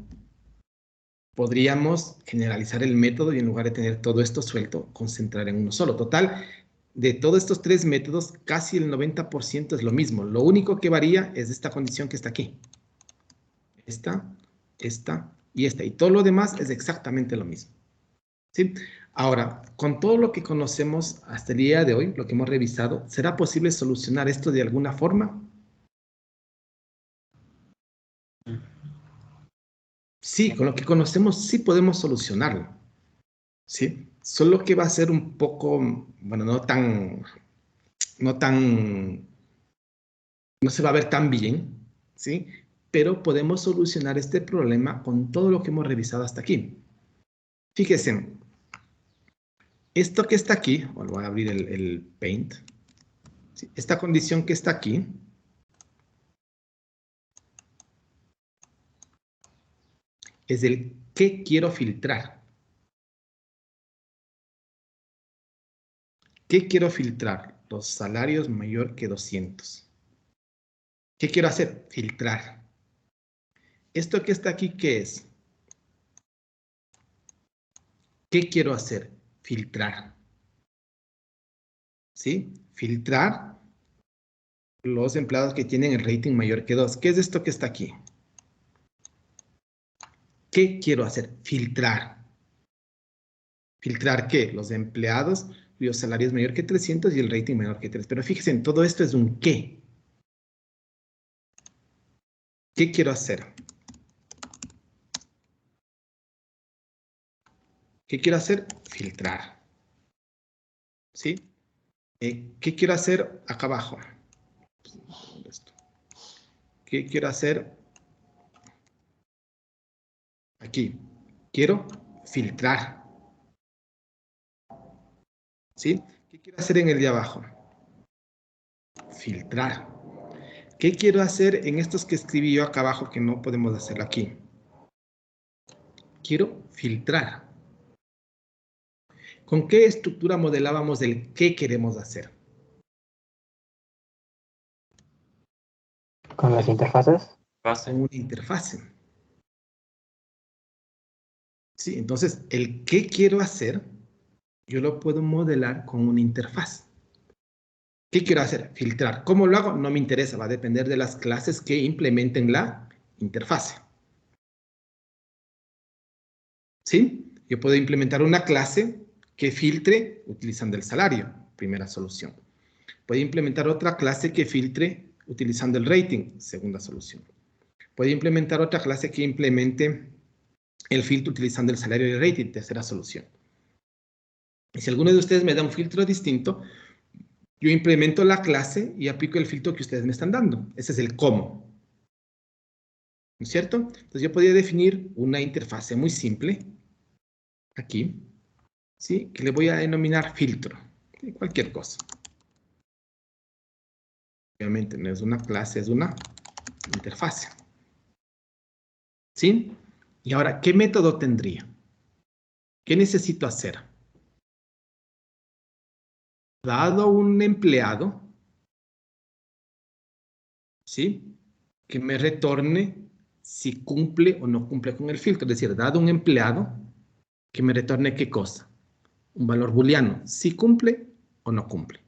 podríamos generalizar el método y en lugar de tener todo esto suelto, concentrar en uno solo. Total, de todos estos tres métodos, casi el 90% es lo mismo. Lo único que varía es esta condición que está aquí. Esta y esta. Y todo lo demás es exactamente lo mismo. ¿Sí? Ahora, con todo lo que conocemos hasta el día de hoy, lo que hemos revisado, ¿será posible solucionar esto de alguna forma? Sí, con lo que conocemos sí podemos solucionarlo. ¿sí? Solo que va a ser un poco, bueno, no se va a ver tan bien, ¿sí? Pero podemos solucionar este problema con todo lo que hemos revisado hasta aquí. Fíjense, esto que está aquí, bueno, voy a abrir el Paint, ¿sí? Esta condición que está aquí, es el que quiero filtrar. ¿Qué quiero filtrar? Los salarios mayor que 200. ¿Qué quiero hacer? Filtrar. ¿Esto que está aquí qué es? ¿Qué quiero hacer? Filtrar. ¿Sí? Filtrar los empleados que tienen el rating mayor que 2. ¿Qué es esto que está aquí? ¿Qué quiero hacer? Filtrar. ¿Filtrar qué? Los empleados cuyos salarios mayor que 300 y el rating menor que 3. Pero fíjense, en todo esto es un qué. ¿Qué quiero hacer? ¿Qué quiero hacer? Filtrar. ¿Sí? ¿Qué quiero hacer acá abajo? ¿Qué quiero hacer aquí? Quiero filtrar. ¿Sí? ¿Qué quiero hacer en el de abajo? Filtrar. ¿Qué quiero hacer en estos que escribí yo acá abajo que no podemos hacerlo aquí? Quiero filtrar. ¿Con qué estructura modelábamos el qué queremos hacer? Con las interfaces. Base. Con una interfase. Sí, entonces el qué quiero hacer, yo lo puedo modelar con una interfaz. ¿Qué quiero hacer? Filtrar. ¿Cómo lo hago? No me interesa, va a depender de las clases que implementen la interfase. ¿Sí? Yo puedo implementar una clase que filtre utilizando el salario, primera solución. Puedo implementar otra clase que filtre utilizando el rating, segunda solución. Puedo implementar otra clase que implemente el filtro utilizando el salario y el rating, tercera solución. Y si alguno de ustedes me da un filtro distinto, yo implemento la clase y aplico el filtro que ustedes me están dando. Ese es el cómo. ¿No es cierto? Entonces yo podría definir una interfase muy simple, aquí, ¿sí? Que le voy a denominar filtro, ¿sí? Cualquier cosa. Obviamente no es una clase, es una interfase. ¿Sí? Y ahora, ¿qué método tendría? ¿Qué necesito hacer? Dado un empleado, ¿sí? Que me retorne si cumple o no cumple con el filtro. Es decir, dado un empleado, que me retorne ¿qué cosa? Un valor booleano, si cumple o no cumple.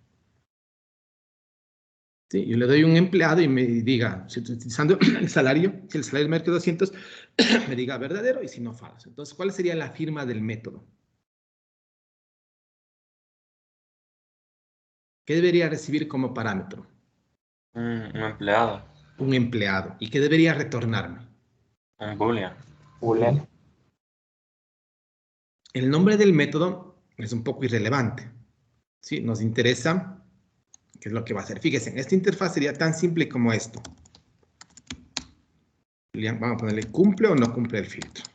¿Sí? Yo le doy un empleado y me diga, si estoy utilizando el salario, si el salario es mayor que 200, me diga verdadero y si no, falso. Entonces, ¿cuál sería la firma del método? ¿Qué debería recibir como parámetro? Un empleado. Un empleado. ¿Y qué debería retornarme? Un boolean. Boolean. El nombre del método es un poco irrelevante. ¿Sí? Nos interesa qué es lo que va a hacer. Fíjense, esta interfaz sería tan simple como esto. Vamos a ponerle cumple o no cumple el filtro.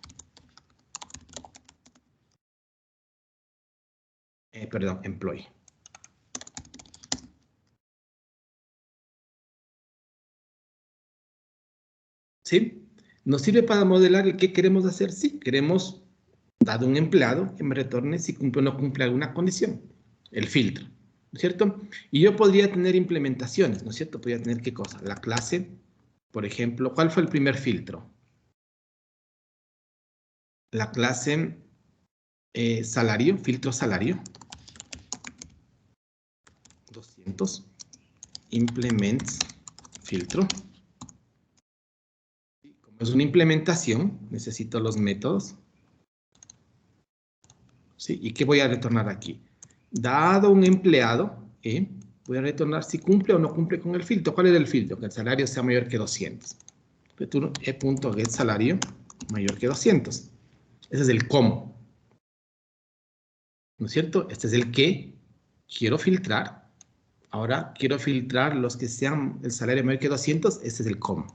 Perdón, employee. ¿Sí? ¿Nos sirve para modelar el qué queremos hacer? Sí, queremos, dado un empleado, que me retorne si cumple o no cumple alguna condición. El filtro, ¿no es cierto? Y yo podría tener implementaciones, ¿no es cierto? Podría tener ¿qué cosa? La clase, por ejemplo, ¿cuál fue el primer filtro? La clase salario, filtro salario. 200. Implements filtro. Como es una implementación, necesito los métodos. ¿Sí? ¿Y qué voy a retornar aquí? Dado un empleado, voy a retornar si cumple o no cumple con el filtro. ¿Cuál es el filtro? Que el salario sea mayor que 200. Returno e.get salario mayor que 200. Ese es el cómo. ¿no es cierto? Este es el que quiero filtrar. Ahora quiero filtrar los que sean el salario mayor que 200. Este es el cómo.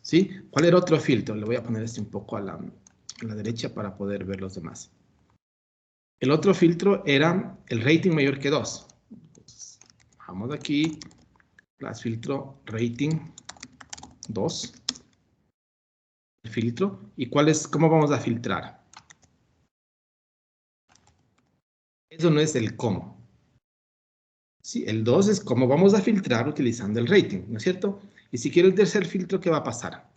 ¿Sí? ¿Cuál era otro filtro? Le voy a poner este un poco a la derecha para poder ver los demás. El otro filtro era el rating mayor que 2. Entonces, vamos aquí, class filtro rating 2. El filtro. ¿Y cómo vamos a filtrar? Eso no es el cómo. Sí, el 2 es cómo vamos a filtrar utilizando el rating, ¿no es cierto? Y si quiero el tercer filtro, ¿qué va a pasar?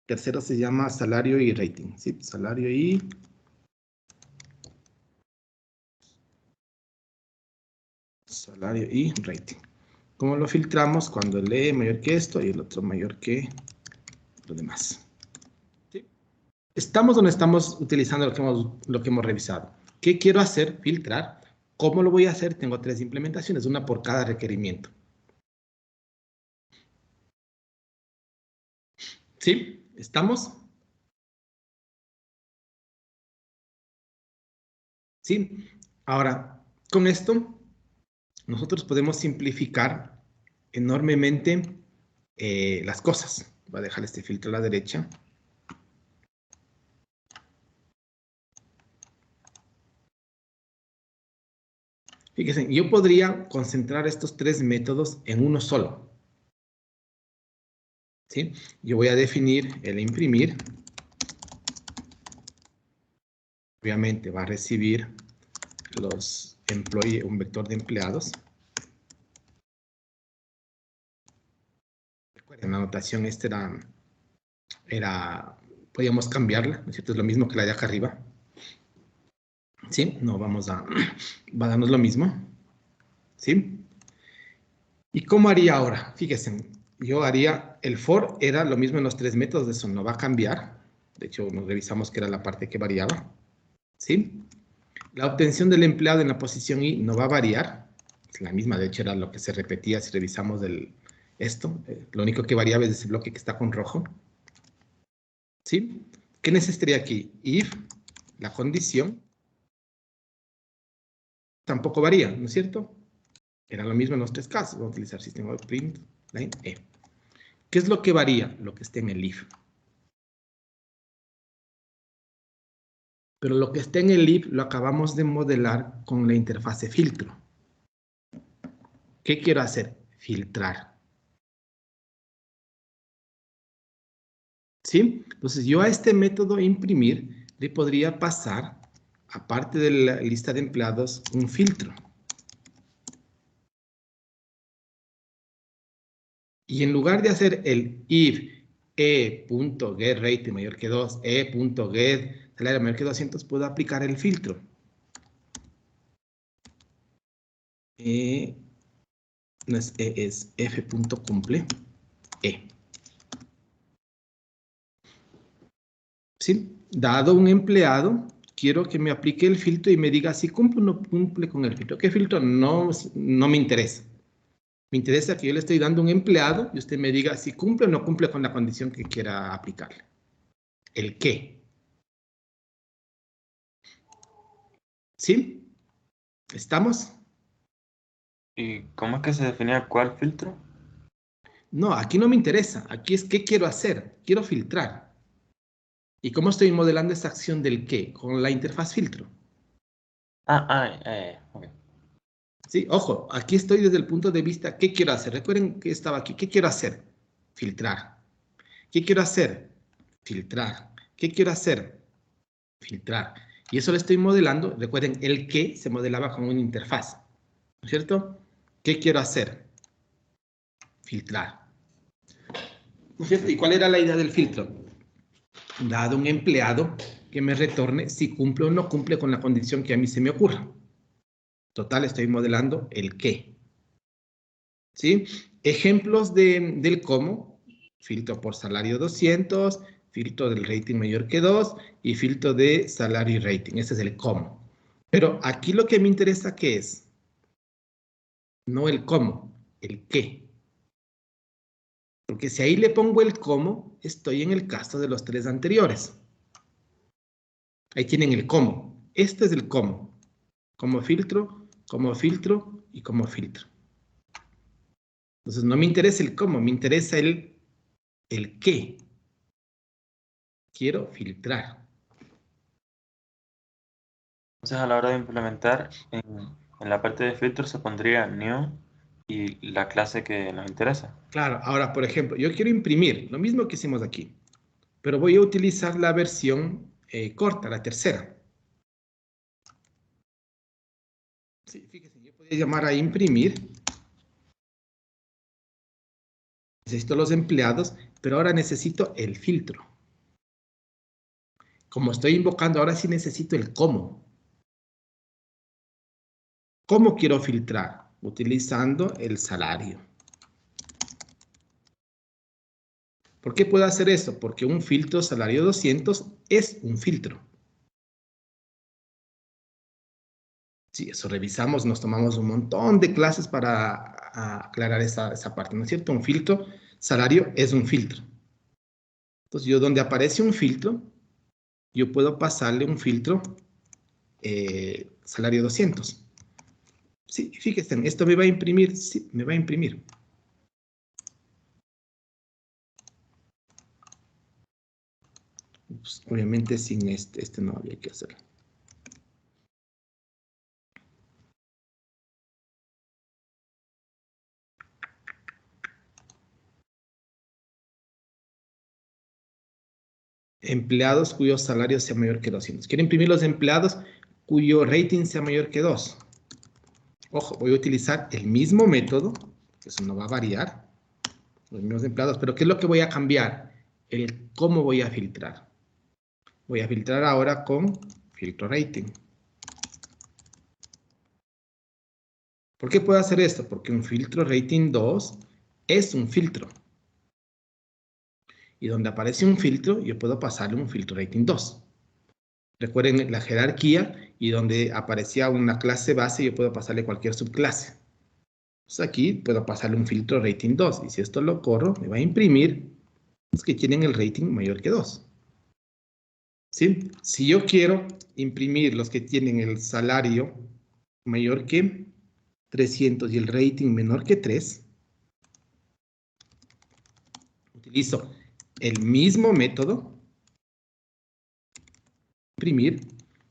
Tercero se llama salario y rating, ¿sí? Salario y rating. ¿Cómo lo filtramos? Cuando el E mayor que esto y el otro mayor que lo demás. ¿Sí? ¿Estamos o no estamos utilizando lo que hemos revisado? ¿Qué quiero hacer? Filtrar. ¿Cómo lo voy a hacer? Tengo 3 implementaciones, una por cada requerimiento. ¿Sí? ¿Estamos? ¿Sí? Ahora, con esto, nosotros podemos simplificar enormemente las cosas. Voy a dejar este filtro a la derecha. Fíjense, yo podría concentrar estos 3 métodos en uno solo. ¿Sí? Yo voy a definir el imprimir. Obviamente va a recibir los employee, un vector de empleados. Recuerden, la anotación esta podíamos cambiarla, ¿no es cierto? Es lo mismo que la de acá arriba. ¿Sí? No va a darnos lo mismo. ¿Sí? ¿Y cómo haría ahora? Fíjense, yo haría, el for era lo mismo en los 3 métodos, eso no va a cambiar. De hecho, nos revisamos que era la parte que variaba. ¿Sí? La obtención del empleado en la posición I no va a variar. Es la misma, de hecho, era lo que se repetía si revisamos esto. Lo único que variaba es ese bloque que está con rojo. ¿Sí? ¿Qué necesitaría aquí? If, la condición, tampoco varía, ¿no es cierto? Era lo mismo en los 3 casos. Vamos a utilizar sistema print line E. ¿Qué es lo que varía? Lo que esté en el if. Pero lo que está en el if lo acabamos de modelar con la interfase filtro. ¿Qué quiero hacer? Filtrar. ¿Sí? Entonces yo a este método imprimir le podría pasar, aparte de la lista de empleados, un filtro. Y en lugar de hacer el if e.getRating mayor que 2, e.get salario mayor que 200, puedo aplicar el filtro. No es e, es f.cumple e. ¿Sí? Dado un empleado, quiero que me aplique el filtro y me diga si cumple o no cumple con el filtro. ¿Qué filtro? No me interesa. Me interesa que yo le estoy dando un empleado y usted me diga si cumple o no cumple con la condición que quiera aplicarle. ¿El qué? ¿Sí? ¿Estamos? ¿Y cómo es que se definía cuál filtro? No, aquí no me interesa. Aquí es qué quiero hacer. Quiero filtrar. ¿Y cómo estoy modelando esa acción del qué? Con la interfaz filtro. Ok. ¿Sí? Ojo, aquí estoy desde el punto de vista ¿qué quiero hacer? Recuerden que estaba aquí. ¿Qué quiero hacer? Filtrar. ¿Qué quiero hacer? Filtrar. ¿Qué quiero hacer? Filtrar. Y eso lo estoy modelando. Recuerden, el qué se modelaba con una interfaz. ¿No es cierto? ¿Qué quiero hacer? Filtrar. ¿No es cierto? ¿Y cuál era la idea del filtro? Dado un empleado que me retorne si cumple o no cumple con la condición que a mí se me ocurra. Total, estoy modelando el qué. ¿Sí? Ejemplos del cómo. Filtro por salario 200, filtro del rating mayor que 2 y filtro de salario y rating. Ese es el cómo. Pero aquí lo que me interesa, ¿qué es? No el cómo, el qué. Porque si ahí le pongo el cómo, estoy en el caso de los 3 anteriores. Ahí tienen el cómo. Este es el cómo. Como filtro y como filtro. Entonces no me interesa el cómo, me interesa el qué. Quiero filtrar. Entonces, a la hora de implementar, en la parte de filtros se pondría new y la clase que nos interesa. Claro, ahora, por ejemplo, yo quiero imprimir, lo mismo que hicimos aquí, pero voy a utilizar la versión corta, la tercera. Sí, fíjense, yo podría llamar a imprimir. Necesito los empleados, pero ahora necesito el filtro. Como estoy invocando, ahora sí necesito el cómo. ¿Cómo quiero filtrar? Utilizando el salario. ¿Por qué puedo hacer eso? Porque un filtro salario 200 es un filtro. Sí, eso revisamos, nos tomamos un montón de clases para aclarar esa parte, ¿no es cierto? Un filtro salario es un filtro. Entonces, yo donde aparece un filtro, yo puedo pasarle un filtro salario 200. Sí, fíjense, esto me va a imprimir, sí, me va a imprimir. Pues, obviamente sin este no había que hacerlo. Empleados cuyo salario sea mayor que 200. Quiero imprimir los empleados cuyo rating sea mayor que 2. Ojo, voy a utilizar el mismo método, que eso no va a variar, los mismos empleados, pero ¿qué es lo que voy a cambiar? El cómo voy a filtrar. Voy a filtrar ahora con filtro rating. ¿Por qué puedo hacer esto? Porque un filtro rating 2 es un filtro. Y donde aparece un filtro, yo puedo pasarle un filtro rating 2. Recuerden la jerarquía y donde aparecía una clase base, yo puedo pasarle cualquier subclase. Entonces aquí puedo pasarle un filtro rating 2. Y si esto lo corro, me va a imprimir los que tienen el rating mayor que 2. ¿Sí? Si yo quiero imprimir los que tienen el salario mayor que 300 y el rating menor que 3, utilizo el mismo método, imprimir,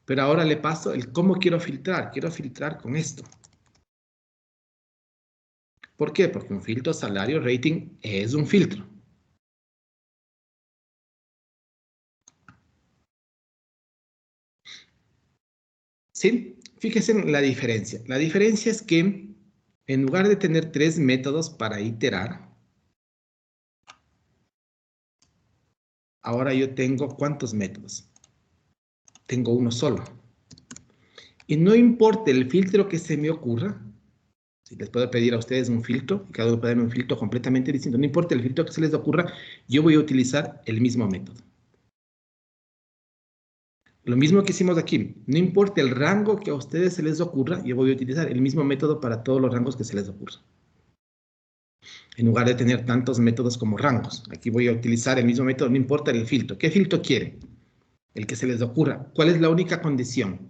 pero ahora le paso el cómo quiero filtrar. Quiero filtrar con esto. ¿Por qué? Porque un filtro salario rating es un filtro. ¿Sí? Fíjense en la diferencia. La diferencia es que en lugar de tener 3 métodos para iterar, ahora yo tengo ¿cuántos métodos? Tengo uno solo. Y no importa el filtro que se me ocurra, si les puedo pedir a ustedes un filtro, y cada uno puede darme un filtro completamente distinto, no importa el filtro que se les ocurra, yo voy a utilizar el mismo método. Lo mismo que hicimos aquí, no importa el rango que a ustedes se les ocurra, yo voy a utilizar el mismo método para todos los rangos que se les ocurra. En lugar de tener tantos métodos como rangos, aquí voy a utilizar el mismo método, no importa el filtro. ¿Qué filtro quieren? El que se les ocurra. ¿Cuál es la única condición?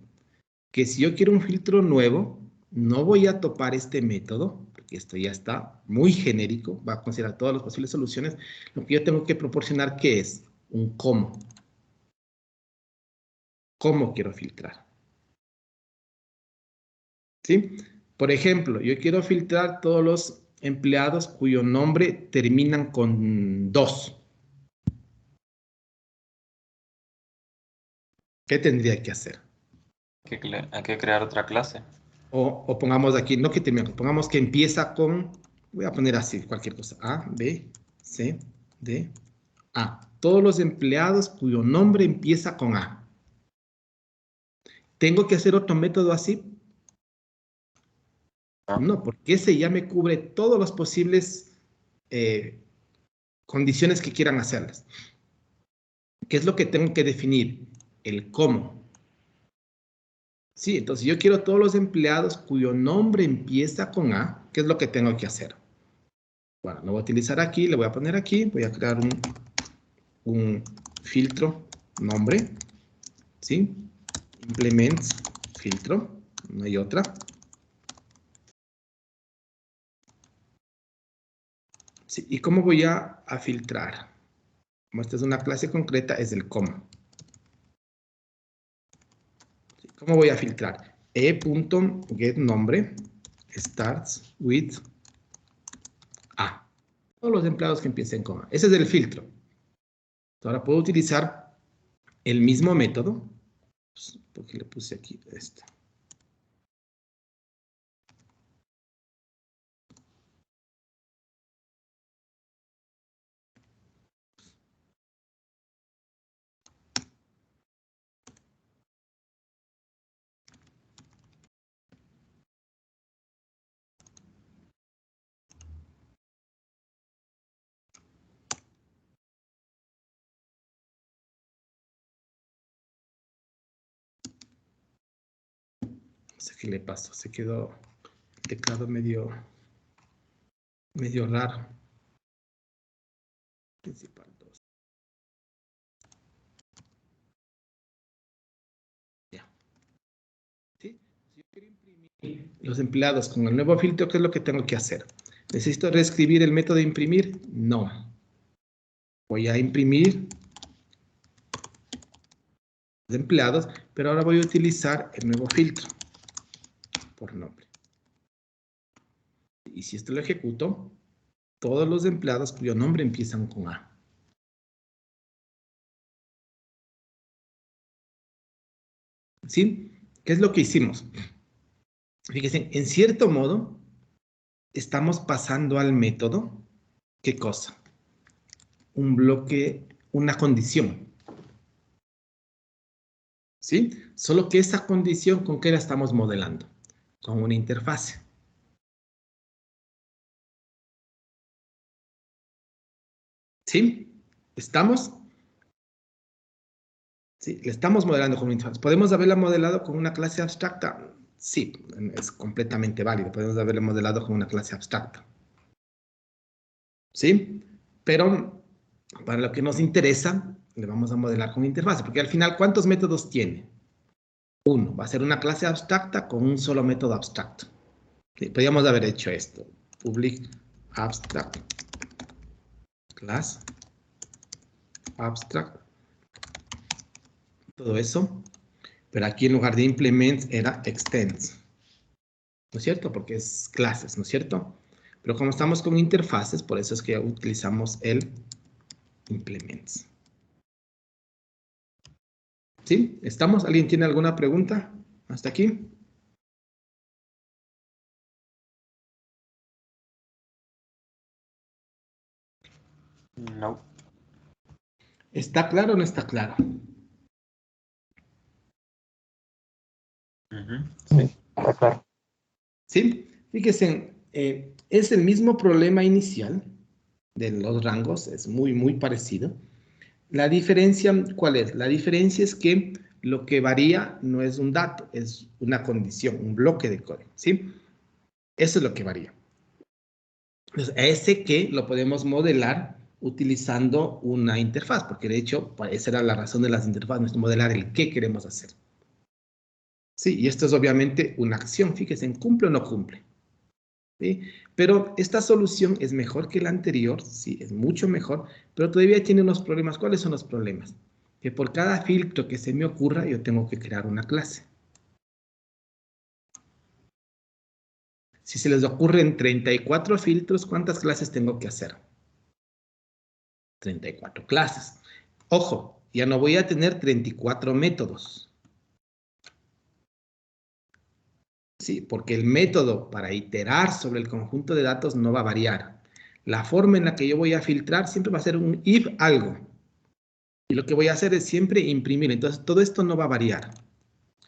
Que si yo quiero un filtro nuevo, no voy a topar este método, porque esto ya está muy genérico, va a considerar todas las posibles soluciones. Lo que yo tengo que proporcionar, ¿qué es? Un cómo. ¿Cómo quiero filtrar? ¿Sí? Por ejemplo, yo quiero filtrar todos los empleados cuyo nombre terminan con 2. ¿Qué tendría que hacer? Hay que crear otra clase. O pongamos aquí, no que termina, pongamos que empieza con, voy a poner así, cualquier cosa, A, B, C, D, A. Todos los empleados cuyo nombre empieza con A. ¿Tengo que hacer otro método así? ¿No? No, porque ese ya me cubre todas las posibles condiciones que quieran hacerlas. ¿Qué es lo que tengo que definir? El cómo. Sí, entonces yo quiero todos los empleados cuyo nombre empieza con A. ¿Qué es lo que tengo que hacer? Bueno, lo voy a utilizar aquí, le voy a poner aquí, voy a crear un filtro nombre, ¿sí? implements, filtro, no hay otra. Sí, ¿y cómo voy a filtrar? Como esta es una clase concreta, es el cómo. Sí, ¿cómo voy a filtrar? e.getNombre starts with a. Todos los empleados que empiecen con a. Ese es el filtro. Ahora puedo utilizar el mismo método. Porque le puse aquí esto. No sé qué le pasó, se quedó el teclado medio raro. Principal 2. Ya. ¿Sí? Si yo quiero imprimir los empleados con el nuevo filtro, ¿qué es lo que tengo que hacer? ¿Necesito reescribir el método de imprimir? No. Voy a imprimir los empleados, pero ahora voy a utilizar el nuevo filtro por nombre. Y si esto lo ejecuto, todos los empleados cuyo nombre empiezan con A. ¿Sí? ¿Qué es lo que hicimos? Fíjense, en cierto modo, estamos pasando al método, ¿qué cosa? Un bloque, una condición. ¿Sí? Solo que esa condición, ¿con qué la estamos modelando? Con una interfase. ¿Sí? ¿Estamos? Sí, la estamos modelando con una interfaz. ¿Podemos haberla modelado con una clase abstracta? Sí, es completamente válido. Podemos haberla modelado con una clase abstracta. ¿Sí? Pero para lo que nos interesa, le vamos a modelar con interfaz, porque al final, ¿cuántos métodos tiene? Uno, va a ser una clase abstracta con un solo método abstracto. Sí, podríamos haber hecho esto. Public abstract class abstract. Todo eso. Pero aquí en lugar de implements era extends. ¿No es cierto? Porque es clases, ¿no es cierto? Pero como estamos con interfaces, por eso es que utilizamos el implements. ¿Sí? ¿Estamos? ¿Alguien tiene alguna pregunta hasta aquí? No. ¿Está claro o no está claro? Sí. ¿Sí? Fíjense, es el mismo problema inicial de los rangos, es muy parecido. La diferencia, ¿cuál es? La diferencia es que lo que varía no es un dato, es una condición, un bloque de código, ¿sí? Eso es lo que varía. Entonces, a ese que lo podemos modelar utilizando una interfaz, porque de hecho, esa era la razón de las interfaces, modelar el qué queremos hacer. Sí, y esto es obviamente una acción, fíjense, ¿cumple o no cumple? ¿Sí? Pero esta solución es mejor que la anterior, sí, es mucho mejor, pero todavía tiene unos problemas. ¿Cuáles son los problemas? Que por cada filtro que se me ocurra, yo tengo que crear una clase. Si se les ocurren 34 filtros, ¿cuántas clases tengo que hacer? 34 clases. Ojo, ya no voy a tener 34 métodos. Sí, porque el método para iterar sobre el conjunto de datos no va a variar. La forma en la que yo voy a filtrar siempre va a ser un if algo. Y lo que voy a hacer es siempre imprimir. Entonces, todo esto no va a variar.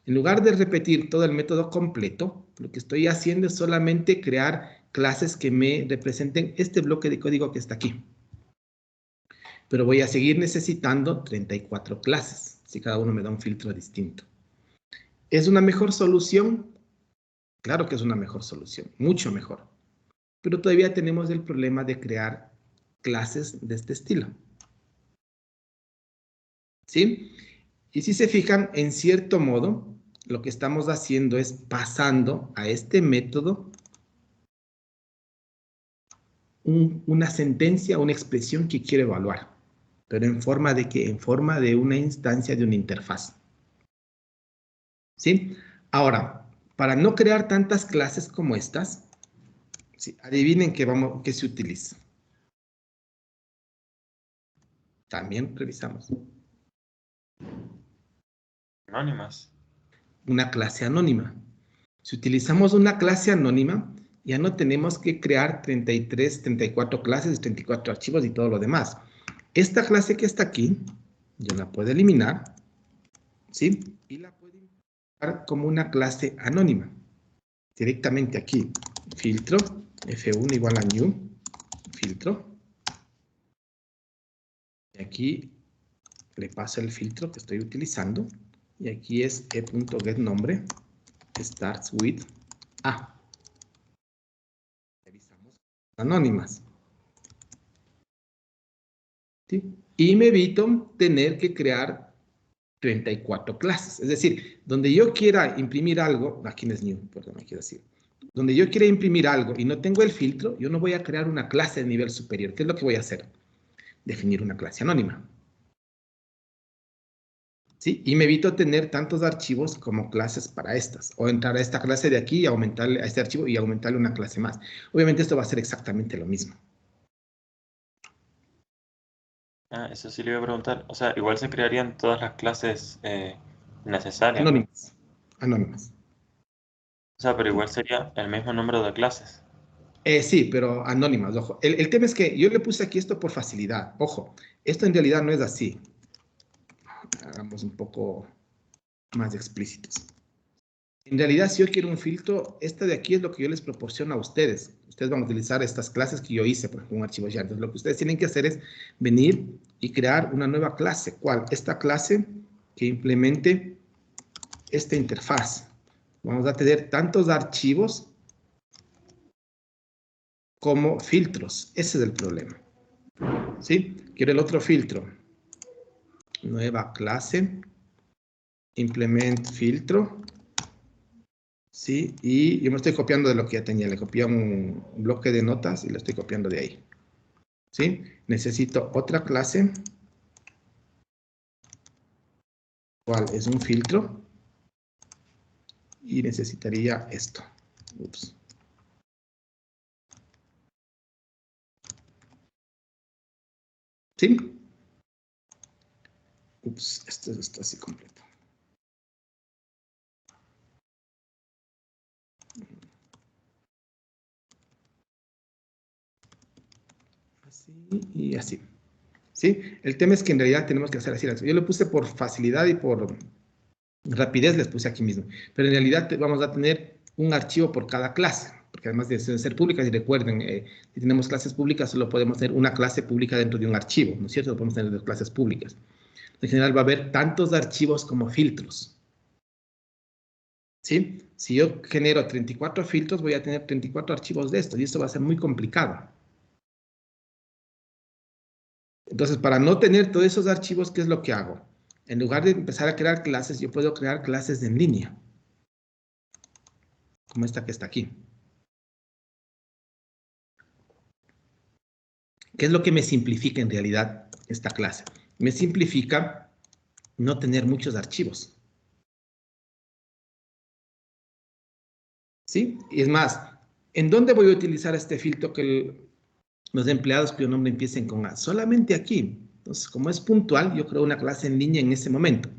En lugar de repetir todo el método completo, lo que estoy haciendo es solamente crear clases que me representen este bloque de código que está aquí. Pero voy a seguir necesitando 34 clases, si cada uno me da un filtro distinto. ¿Es una mejor solución? Claro que es una mejor solución, mucho mejor. Pero todavía tenemos el problema de crear clases de este estilo. ¿Sí? Y si se fijan, en cierto modo, lo que estamos haciendo es pasando a este método una sentencia, una expresión que quiero evaluar. Pero en forma de ¿qué? En forma de una instancia de una interfaz. ¿Sí? Ahora, para no crear tantas clases como estas, ¿sí? Adivinen qué se utiliza. También revisamos. Anónimas. Una clase anónima. Si utilizamos una clase anónima, ya no tenemos que crear 33, 34 clases, 34 archivos y todo lo demás. Esta clase que está aquí, yo la puedo eliminar, ¿sí? Y la puedo importar como una clase anónima. Directamente aquí, filtro, F1 igual a new, filtro. Y aquí le paso el filtro que estoy utilizando. Y aquí es e.getNombre, starts with A. Revisamos anónimas. ¿Sí? Y me evito tener que crear 34 clases. Es decir, donde yo quiera imprimir algo, aquí no es new, perdón, me quiero decir. Donde yo quiera imprimir algo y no tengo el filtro, yo no voy a crear una clase de nivel superior. ¿Qué es lo que voy a hacer? Definir una clase anónima. ¿Sí? Y me evito tener tantos archivos como clases para estas. O entrar a esta clase de aquí y aumentarle a este archivo y aumentarle una clase más. Obviamente esto va a ser exactamente lo mismo. Ah, eso sí le iba a preguntar. O sea, igual se crearían todas las clases necesarias, ¿no? Anónimas. Anónimas. O sea, pero igual sería el mismo número de clases. Sí, pero anónimas, ojo. El tema es que yo le puse aquí esto por facilidad. Ojo, esto en realidad no es así. Hagamos un poco más explícitos. En realidad, si yo quiero un filtro, esta de aquí es lo que yo les proporciono a ustedes. Ustedes van a utilizar estas clases que yo hice, por ejemplo, un archivo ya. Entonces, lo que ustedes tienen que hacer es venir y crear una nueva clase. ¿Cuál? Esta clase que implemente esta interfaz. Vamos a tener tantos archivos como filtros. Ese es el problema. ¿Sí? Quiero el otro filtro. Nueva clase. Implement filtro. ¿Sí? Y yo me estoy copiando de lo que ya tenía. Le copié un bloque de notas y lo estoy copiando de ahí. ¿Sí? Necesito otra clase. ¿Cuál? Es un filtro. Y necesitaría esto. Ups. ¿Sí? Ups, esto está así completo. Así y así. ¿Sí? El tema es que en realidad tenemos que hacer así. Yo lo puse por facilidad y por rapidez, les puse aquí mismo. Pero en realidad vamos a tener un archivo por cada clase, porque además de ser públicas, y recuerden, si tenemos clases públicas, solo podemos tener una clase pública dentro de un archivo, ¿no es cierto? Podemos tener dos clases públicas. En general va a haber tantos archivos como filtros. ¿Sí? Si yo genero 34 filtros, voy a tener 34 archivos de estos, y esto va a ser muy complicado. Entonces, para no tener todos esos archivos, ¿qué es lo que hago? En lugar de empezar a crear clases, yo puedo crear clases en línea, como esta que está aquí. ¿Qué es lo que me simplifica en realidad esta clase? Me simplifica no tener muchos archivos. ¿Sí? Y es más, ¿en dónde voy a utilizar este filtro que los empleados cuyo nombre empiecen con A? Solamente aquí. Entonces, como es puntual, yo creo una clase en línea en ese momento.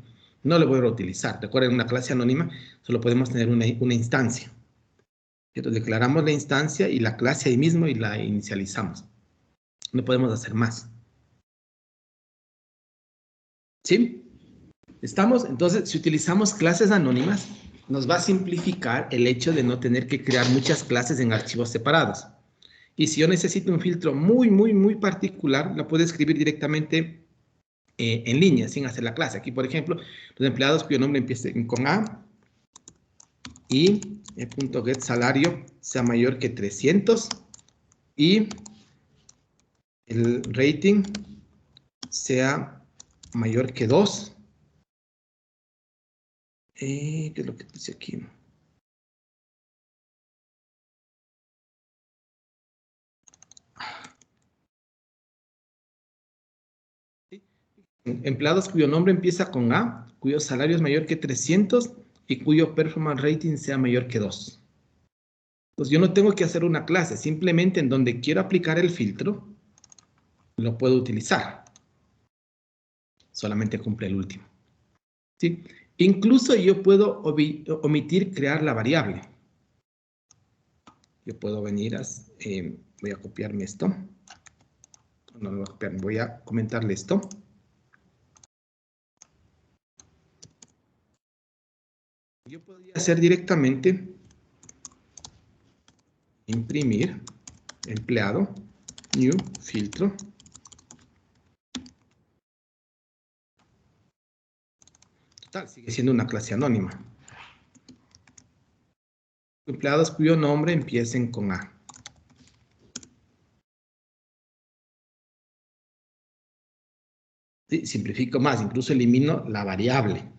No lo voy a reutilizar. Recuerden, una clase anónima solo podemos tener una instancia. Entonces, declaramos la instancia y la clase ahí mismo y la inicializamos. No podemos hacer más. ¿Sí? ¿Estamos? Entonces, si utilizamos clases anónimas, nos va a simplificar el hecho de no tener que crear muchas clases en archivos separados. Y si yo necesito un filtro muy particular, lo puedo escribir directamente en línea, sin hacer la clase. Aquí, por ejemplo, los empleados cuyo nombre empiece con A y .get salario sea mayor que 300 y el rating sea mayor que 2 ¿Qué es lo que puse aquí? Empleados cuyo nombre empieza con A, cuyo salario es mayor que 300 y cuyo performance rating sea mayor que 2. Entonces yo no tengo que hacer una clase, simplemente en donde quiero aplicar el filtro, lo puedo utilizar. Solamente cumple el último. ¿Sí? Incluso yo puedo omitir crear la variable. Yo puedo venir a... voy a copiarme esto. No lo voy a copiar, voy a comentarle esto. Yo podría hacer directamente imprimir empleado, new, filtro. Total, sigue siendo una clase anónima. Empleados cuyo nombre empiecen con A. Sí, simplifico más, incluso elimino la variable.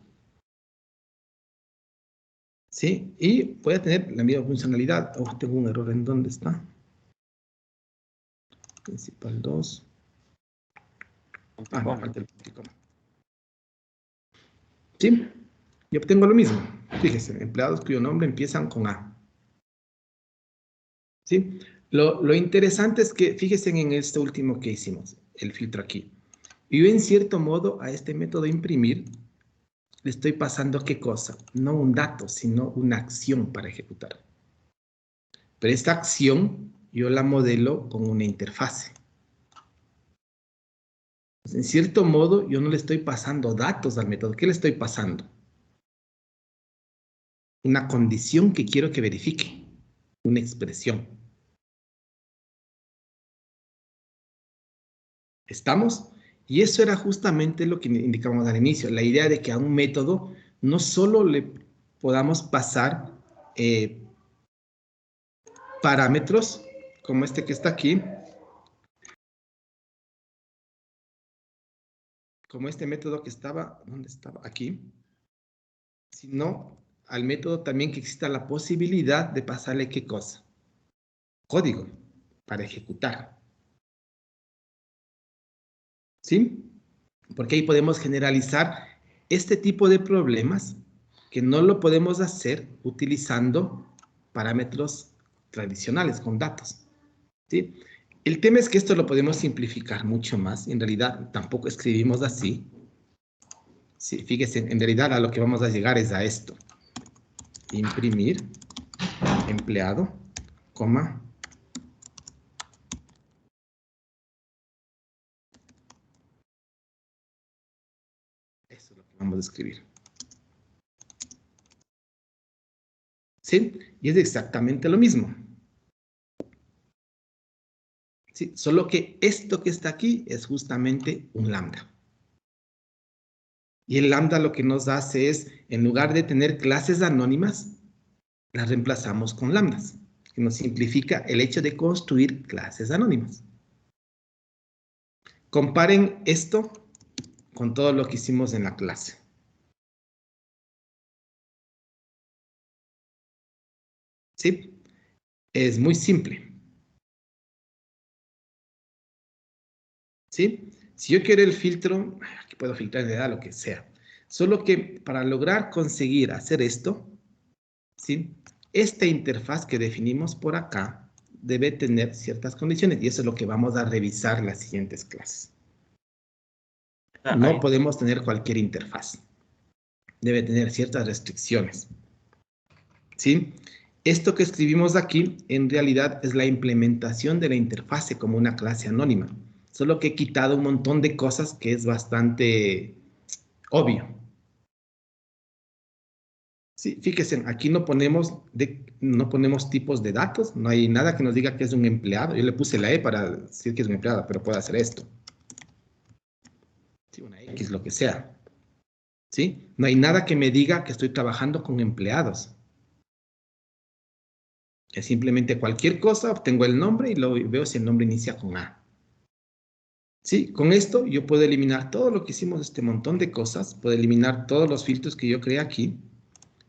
¿Sí? Y voy a tener la misma funcionalidad. Oh, tengo un error en dónde está. Principal 2. Me falta el puntico. ¿Sí? Y obtengo lo mismo. Fíjese, empleados cuyo nombre empiezan con A. ¿Sí? Lo interesante es que, fíjense en este último que hicimos, el filtro aquí. Yo en cierto modo a este método imprimir le estoy pasando ¿qué cosa? No un dato, sino una acción para ejecutar. Pero esta acción yo la modelo con una interfase. En cierto modo, yo no le estoy pasando datos al método. ¿Qué le estoy pasando? Una condición que quiero que verifique. Una expresión. ¿Estamos? Y eso era justamente lo que indicábamos al inicio. La idea de que a un método no solo le podamos pasar parámetros, como este que está aquí, como este método que estaba, ¿dónde estaba? Aquí, sino al método también que exista la posibilidad de pasarle ¿qué cosa? Código para ejecutar. ¿Sí? Porque ahí podemos generalizar este tipo de problemas que no lo podemos hacer utilizando parámetros tradicionales con datos. ¿Sí? El tema es que esto lo podemos simplificar mucho más. En realidad tampoco escribimos así. Sí, fíjense, en realidad a lo que vamos a llegar es a esto. Imprimir empleado, coma. Eso es lo que vamos a escribir. ¿Sí? Y es exactamente lo mismo. ¿Sí? Solo que esto que está aquí es justamente un lambda. Y el lambda lo que nos hace es, en lugar de tener clases anónimas, las reemplazamos con lambdas, que nos simplifica el hecho de construir clases anónimas. Comparen esto con todo lo que hicimos en la clase. ¿Sí? Es muy simple. ¿Sí? Si yo quiero el filtro, aquí puedo filtrar de edad, lo que sea. Solo que para lograr conseguir hacer esto, ¿sí? Esta interfaz que definimos por acá debe tener ciertas condiciones y eso es lo que vamos a revisar en las siguientes clases. No podemos tener cualquier interfaz. Debe tener ciertas restricciones. ¿Sí? Esto que escribimos aquí en realidad es la implementación de la interfase como una clase anónima. Solo que he quitado un montón de cosas que es bastante obvio. Sí, fíjense, aquí no ponemos tipos de datos, no hay nada que nos diga que es un empleado. Yo le puse la E para decir que es un empleado, pero puede hacer esto. Sí, una X, lo que sea. ¿Sí? No hay nada que me diga que estoy trabajando con empleados. Es simplemente cualquier cosa, obtengo el nombre y lo veo si el nombre inicia con A. Sí, con esto yo puedo eliminar todo lo que hicimos, este montón de cosas, puedo eliminar todos los filtros que yo creé aquí,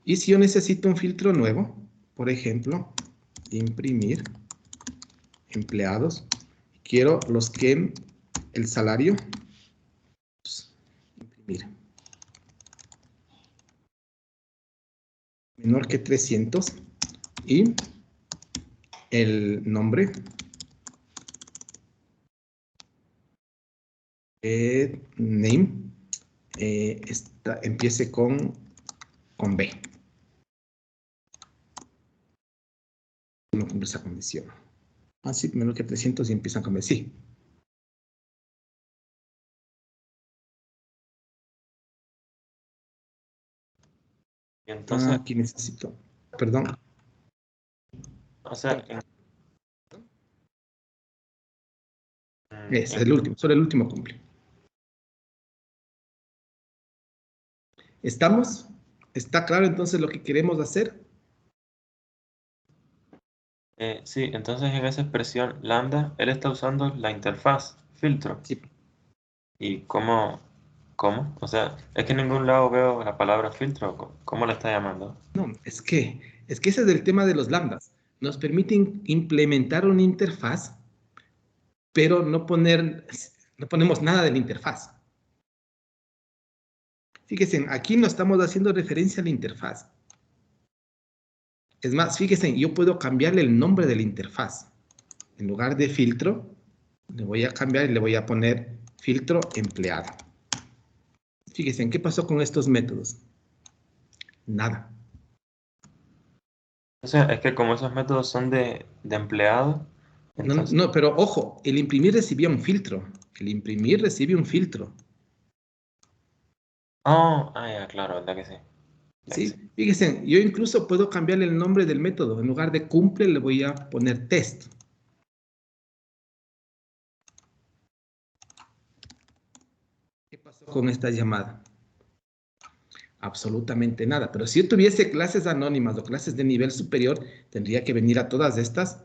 Y si yo necesito un filtro nuevo, por ejemplo, imprimir empleados, quiero los que el salario, pues, imprimir, menor que 300 y el nombre, name, empiece con B. No cumple esa condición. Ah, sí, menor que 300 y empiezan con B. Sí. Y entonces, Aquí necesito, perdón. o sea, Es el último, solo el último cumple. ¿Estamos? ¿Está claro entonces lo que queremos hacer? sí, entonces en esa expresión lambda, él está usando la interfaz, filtro. Sí. ¿Y cómo? O sea, es que en ningún lado veo la palabra filtro. ¿Cómo la está llamando? No, es que ese es el tema de los lambdas. Nos permiten implementar una interfaz, pero no ponemos nada de la interfaz. Fíjense, aquí no estamos haciendo referencia a la interfaz. Es más, fíjense, yo puedo cambiarle el nombre de la interfaz. En lugar de filtro, le voy a cambiar y le voy a poner filtro empleado. Fíjense, ¿qué pasó con estos métodos? Nada. O sea, es que como esos métodos son de empleado, No, entonces... no, pero ojo, el imprimir recibía un filtro. El imprimir recibe un filtro. Oh, ya, claro, ¿verdad que sí? ¿Verdad que sí? ¿Sí? Fíjense, yo incluso puedo cambiarle el nombre del método. En lugar de cumple, le voy a poner test. ¿Qué pasó con esta llamada? Absolutamente nada. Pero si yo tuviese clases anónimas o clases de nivel superior, tendría que venir a todas estas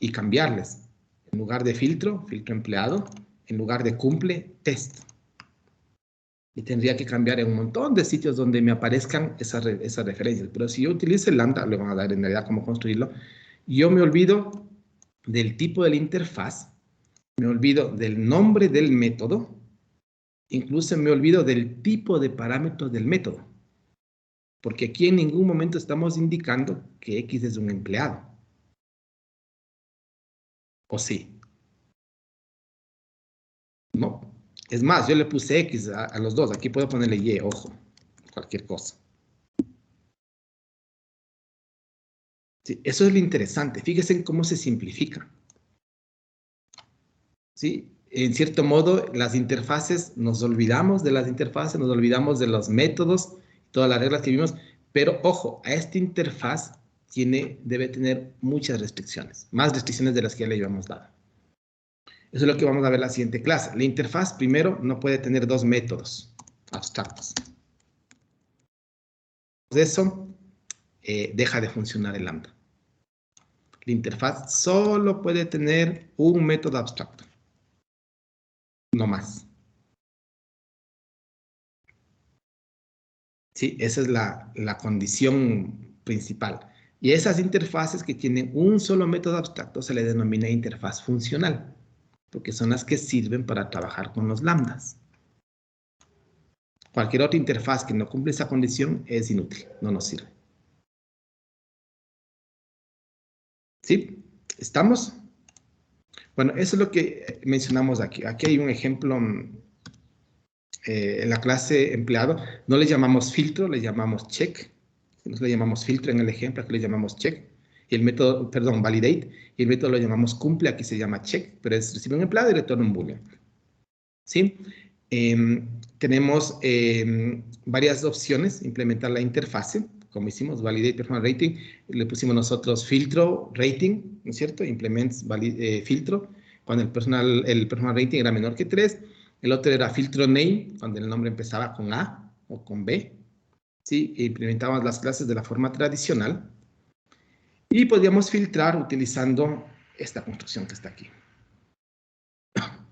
y cambiarles. En lugar de filtro, filtro empleado. En lugar de cumple, test. Y tendría que cambiar en un montón de sitios donde me aparezcan esas referencias. Pero si yo utilizo el lambda, le van a dar en realidad cómo construirlo. Yo me olvido del tipo de la interfaz, me olvido del nombre del método, incluso me olvido del tipo de parámetros del método. Porque aquí en ningún momento estamos indicando que X es un empleado. ¿O sí? No. Es más, yo le puse X a los dos. Aquí puedo ponerle Y, ojo. Cualquier cosa. Sí, eso es lo interesante. Fíjense en cómo se simplifica. ¿Sí? En cierto modo, las interfaces, nos olvidamos de las interfaces, nos olvidamos de los métodos, todas las reglas que vimos, pero ojo, a esta interfaz debe tener muchas restricciones, más restricciones de las que ya le habíamos dado. Eso es lo que vamos a ver en la siguiente clase. La interfaz, primero, no puede tener dos métodos abstractos. De eso, deja de funcionar el lambda. La interfaz solo puede tener un método abstracto, no más. ¿Sí? Esa es la condición principal. Y esas interfaces que tienen un solo método abstracto se le denomina interfaz funcional, porque son las que sirven para trabajar con los lambdas. Cualquier otra interfaz que no cumple esa condición es inútil, no nos sirve. ¿Sí? ¿Estamos? Bueno, eso es lo que mencionamos aquí. Aquí hay un ejemplo en la clase empleado. No le llamamos filtro, le llamamos check. No le llamamos filtro en el ejemplo, aquí le llamamos check. Y el método, perdón, validate. Y el método lo llamamos cumple, aquí se llama check, pero es recibe un empleado y retorna un boolean. ¿Sí? Tenemos varias opciones, implementar la interfase, como hicimos, validate performance rating, le pusimos nosotros filtro rating, ¿no es cierto? Implements filtro, cuando el performance rating era menor que 3, el otro era filtro name, cuando el nombre empezaba con A o con B, ¿sí? E implementábamos las clases de la forma tradicional y podíamos filtrar utilizando esta construcción que está aquí.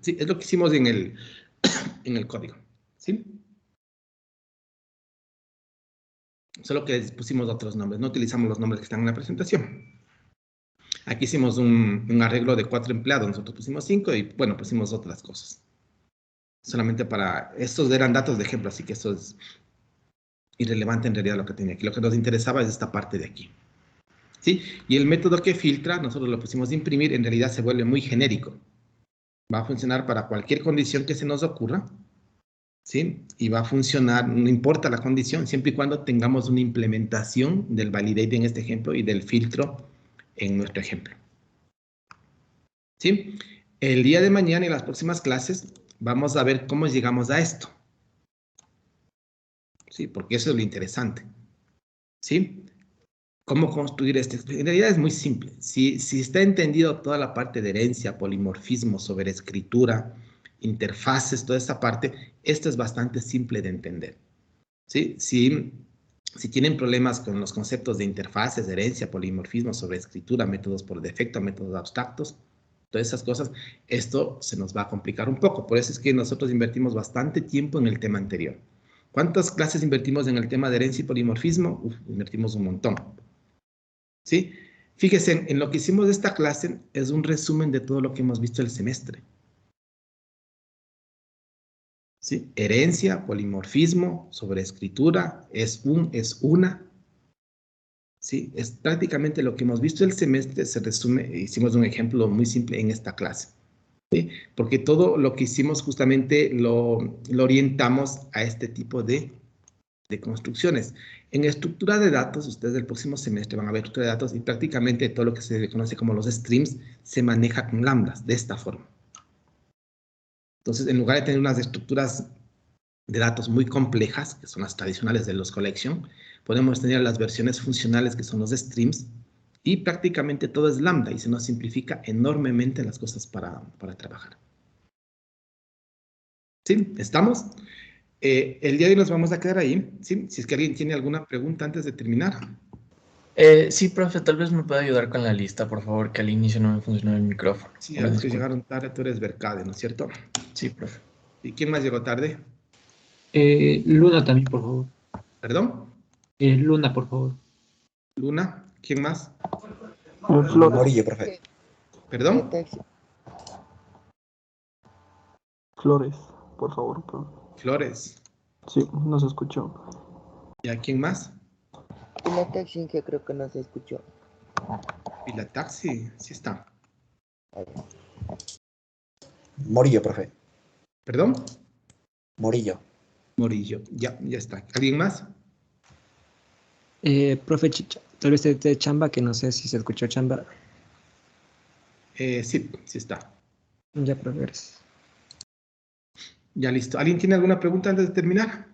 Sí, es lo que hicimos en el código, ¿sí? Solo que les pusimos otros nombres, no utilizamos los nombres que están en la presentación. Aquí hicimos un arreglo de 4 empleados, nosotros pusimos 5 y bueno, pusimos otras cosas. Solamente para, estos eran datos de ejemplo, así que esto es irrelevante en realidad lo que tenía aquí. Lo que nos interesaba es esta parte de aquí. ¿Sí? Y el método que filtra, nosotros lo pusimos de imprimir, en realidad se vuelve muy genérico. Va a funcionar para cualquier condición que se nos ocurra, ¿sí? Y va a funcionar, no importa la condición, siempre y cuando tengamos una implementación del validate en este ejemplo y del filtro en nuestro ejemplo. ¿Sí? El día de mañana y las próximas clases vamos a ver cómo llegamos a esto. ¿Sí? Porque eso es lo interesante. ¿Sí? ¿Cómo construir este? En realidad es muy simple. Si está entendido toda la parte de herencia, polimorfismo, sobreescritura, interfaces, toda esta parte, esto es bastante simple de entender. ¿Sí? Si tienen problemas con los conceptos de interfaces, herencia, polimorfismo, sobreescritura, métodos por defecto, métodos abstractos, todas esas cosas, esto se nos va a complicar un poco. Por eso es que nosotros invertimos bastante tiempo en el tema anterior. ¿Cuántas clases invertimos en el tema de herencia y polimorfismo? Invertimos un montón. ¿Sí? Fíjense, en lo que hicimos de esta clase es un resumen de todo lo que hemos visto el semestre. ¿Sí? Herencia, polimorfismo, sobreescritura, es una. ¿Sí? Es prácticamente lo que hemos visto el semestre, se resume, hicimos un ejemplo muy simple en esta clase. ¿Sí? Porque todo lo que hicimos justamente lo orientamos a este tipo de construcciones. En estructura de datos, ustedes el próximo semestre van a ver estructura de datos y prácticamente todo lo que se conoce como los streams se maneja con lambdas, de esta forma. Entonces, en lugar de tener unas estructuras de datos muy complejas, que son las tradicionales de los collection, podemos tener las versiones funcionales que son los streams y prácticamente todo es lambda y se nos simplifica enormemente las cosas para trabajar. ¿Sí? ¿Estamos? El día de hoy nos vamos a quedar ahí, ¿sí? Si es que alguien tiene alguna pregunta antes de terminar. Sí, profe, tal vez me pueda ayudar con la lista, por favor, que al inicio no me funcionó el micrófono. Sí, a los que llegaron tarde, tú eres Bercade, ¿no es cierto? Sí, profe. ¿Y quién más llegó tarde? Luna también, por favor. ¿Perdón? Luna, por favor. Luna, ¿quién más? Morillo, profe. ¿Perdón? Flores, por favor, profe. Flores. Sí, no se escuchó. ¿Y a quién más? Pila Taxi, que creo que no se escuchó. Pila Taxi, sí está. Morillo, profe. ¿Perdón? Morillo. Morillo, ya está. ¿Alguien más? Profe Chicha, tal vez de Chamba, que no sé si se escuchó Chamba. Sí está. Ya, profe, gracias. Ya listo. ¿Alguien tiene alguna pregunta antes de terminar?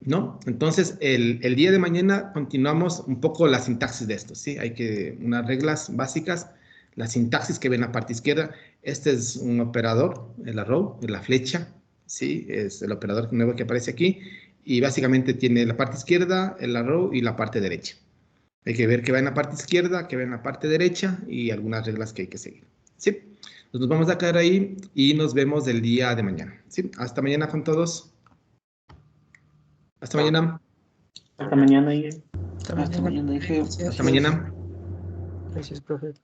¿No? Entonces, el día de mañana continuamos un poco la sintaxis de esto, ¿sí? Hay que, unas reglas básicas, la sintaxis que ven en la parte izquierda. Este es un operador, el arrow, la flecha, ¿sí? Es el operador nuevo que aparece aquí. Y básicamente tiene la parte izquierda, el arrow y la parte derecha. Hay que ver qué va en la parte izquierda, qué va en la parte derecha y algunas reglas que hay que seguir, ¿sí? Entonces nos vamos a quedar ahí y nos vemos el día de mañana, ¿sí? Hasta mañana con todos. Hasta mañana. Hasta mañana, Ige. Hasta Hasta mañana, Ige. Hasta mañana. Gracias, profe.